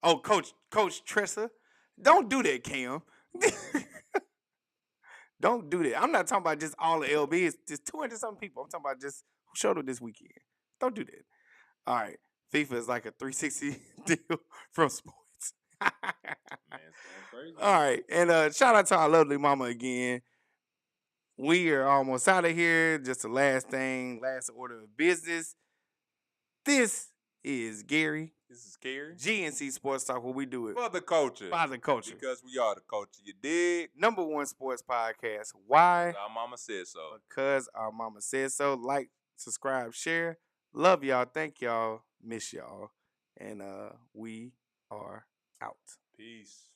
Oh, Coach Tressa, don't do that, Cam. Don't do that. I'm not talking about just all the LBs. Just 200-something people. I'm talking about just who showed up this weekend. Don't do that. All right. FIFA is like a 360 deal from sports. Man, it's going crazy. All right. And shout out to our lovely mama again. We are almost out of here. Just the last order of business. This is Gary. This is Gary. GNC Sports Talk, where we do it For the culture. by the culture. Because we are the culture. You dig? #1 sports podcast. Why? Our mama said so. Because our mama said so. Like, subscribe, share. Love y'all. Thank y'all. Miss y'all. And we are out. Peace.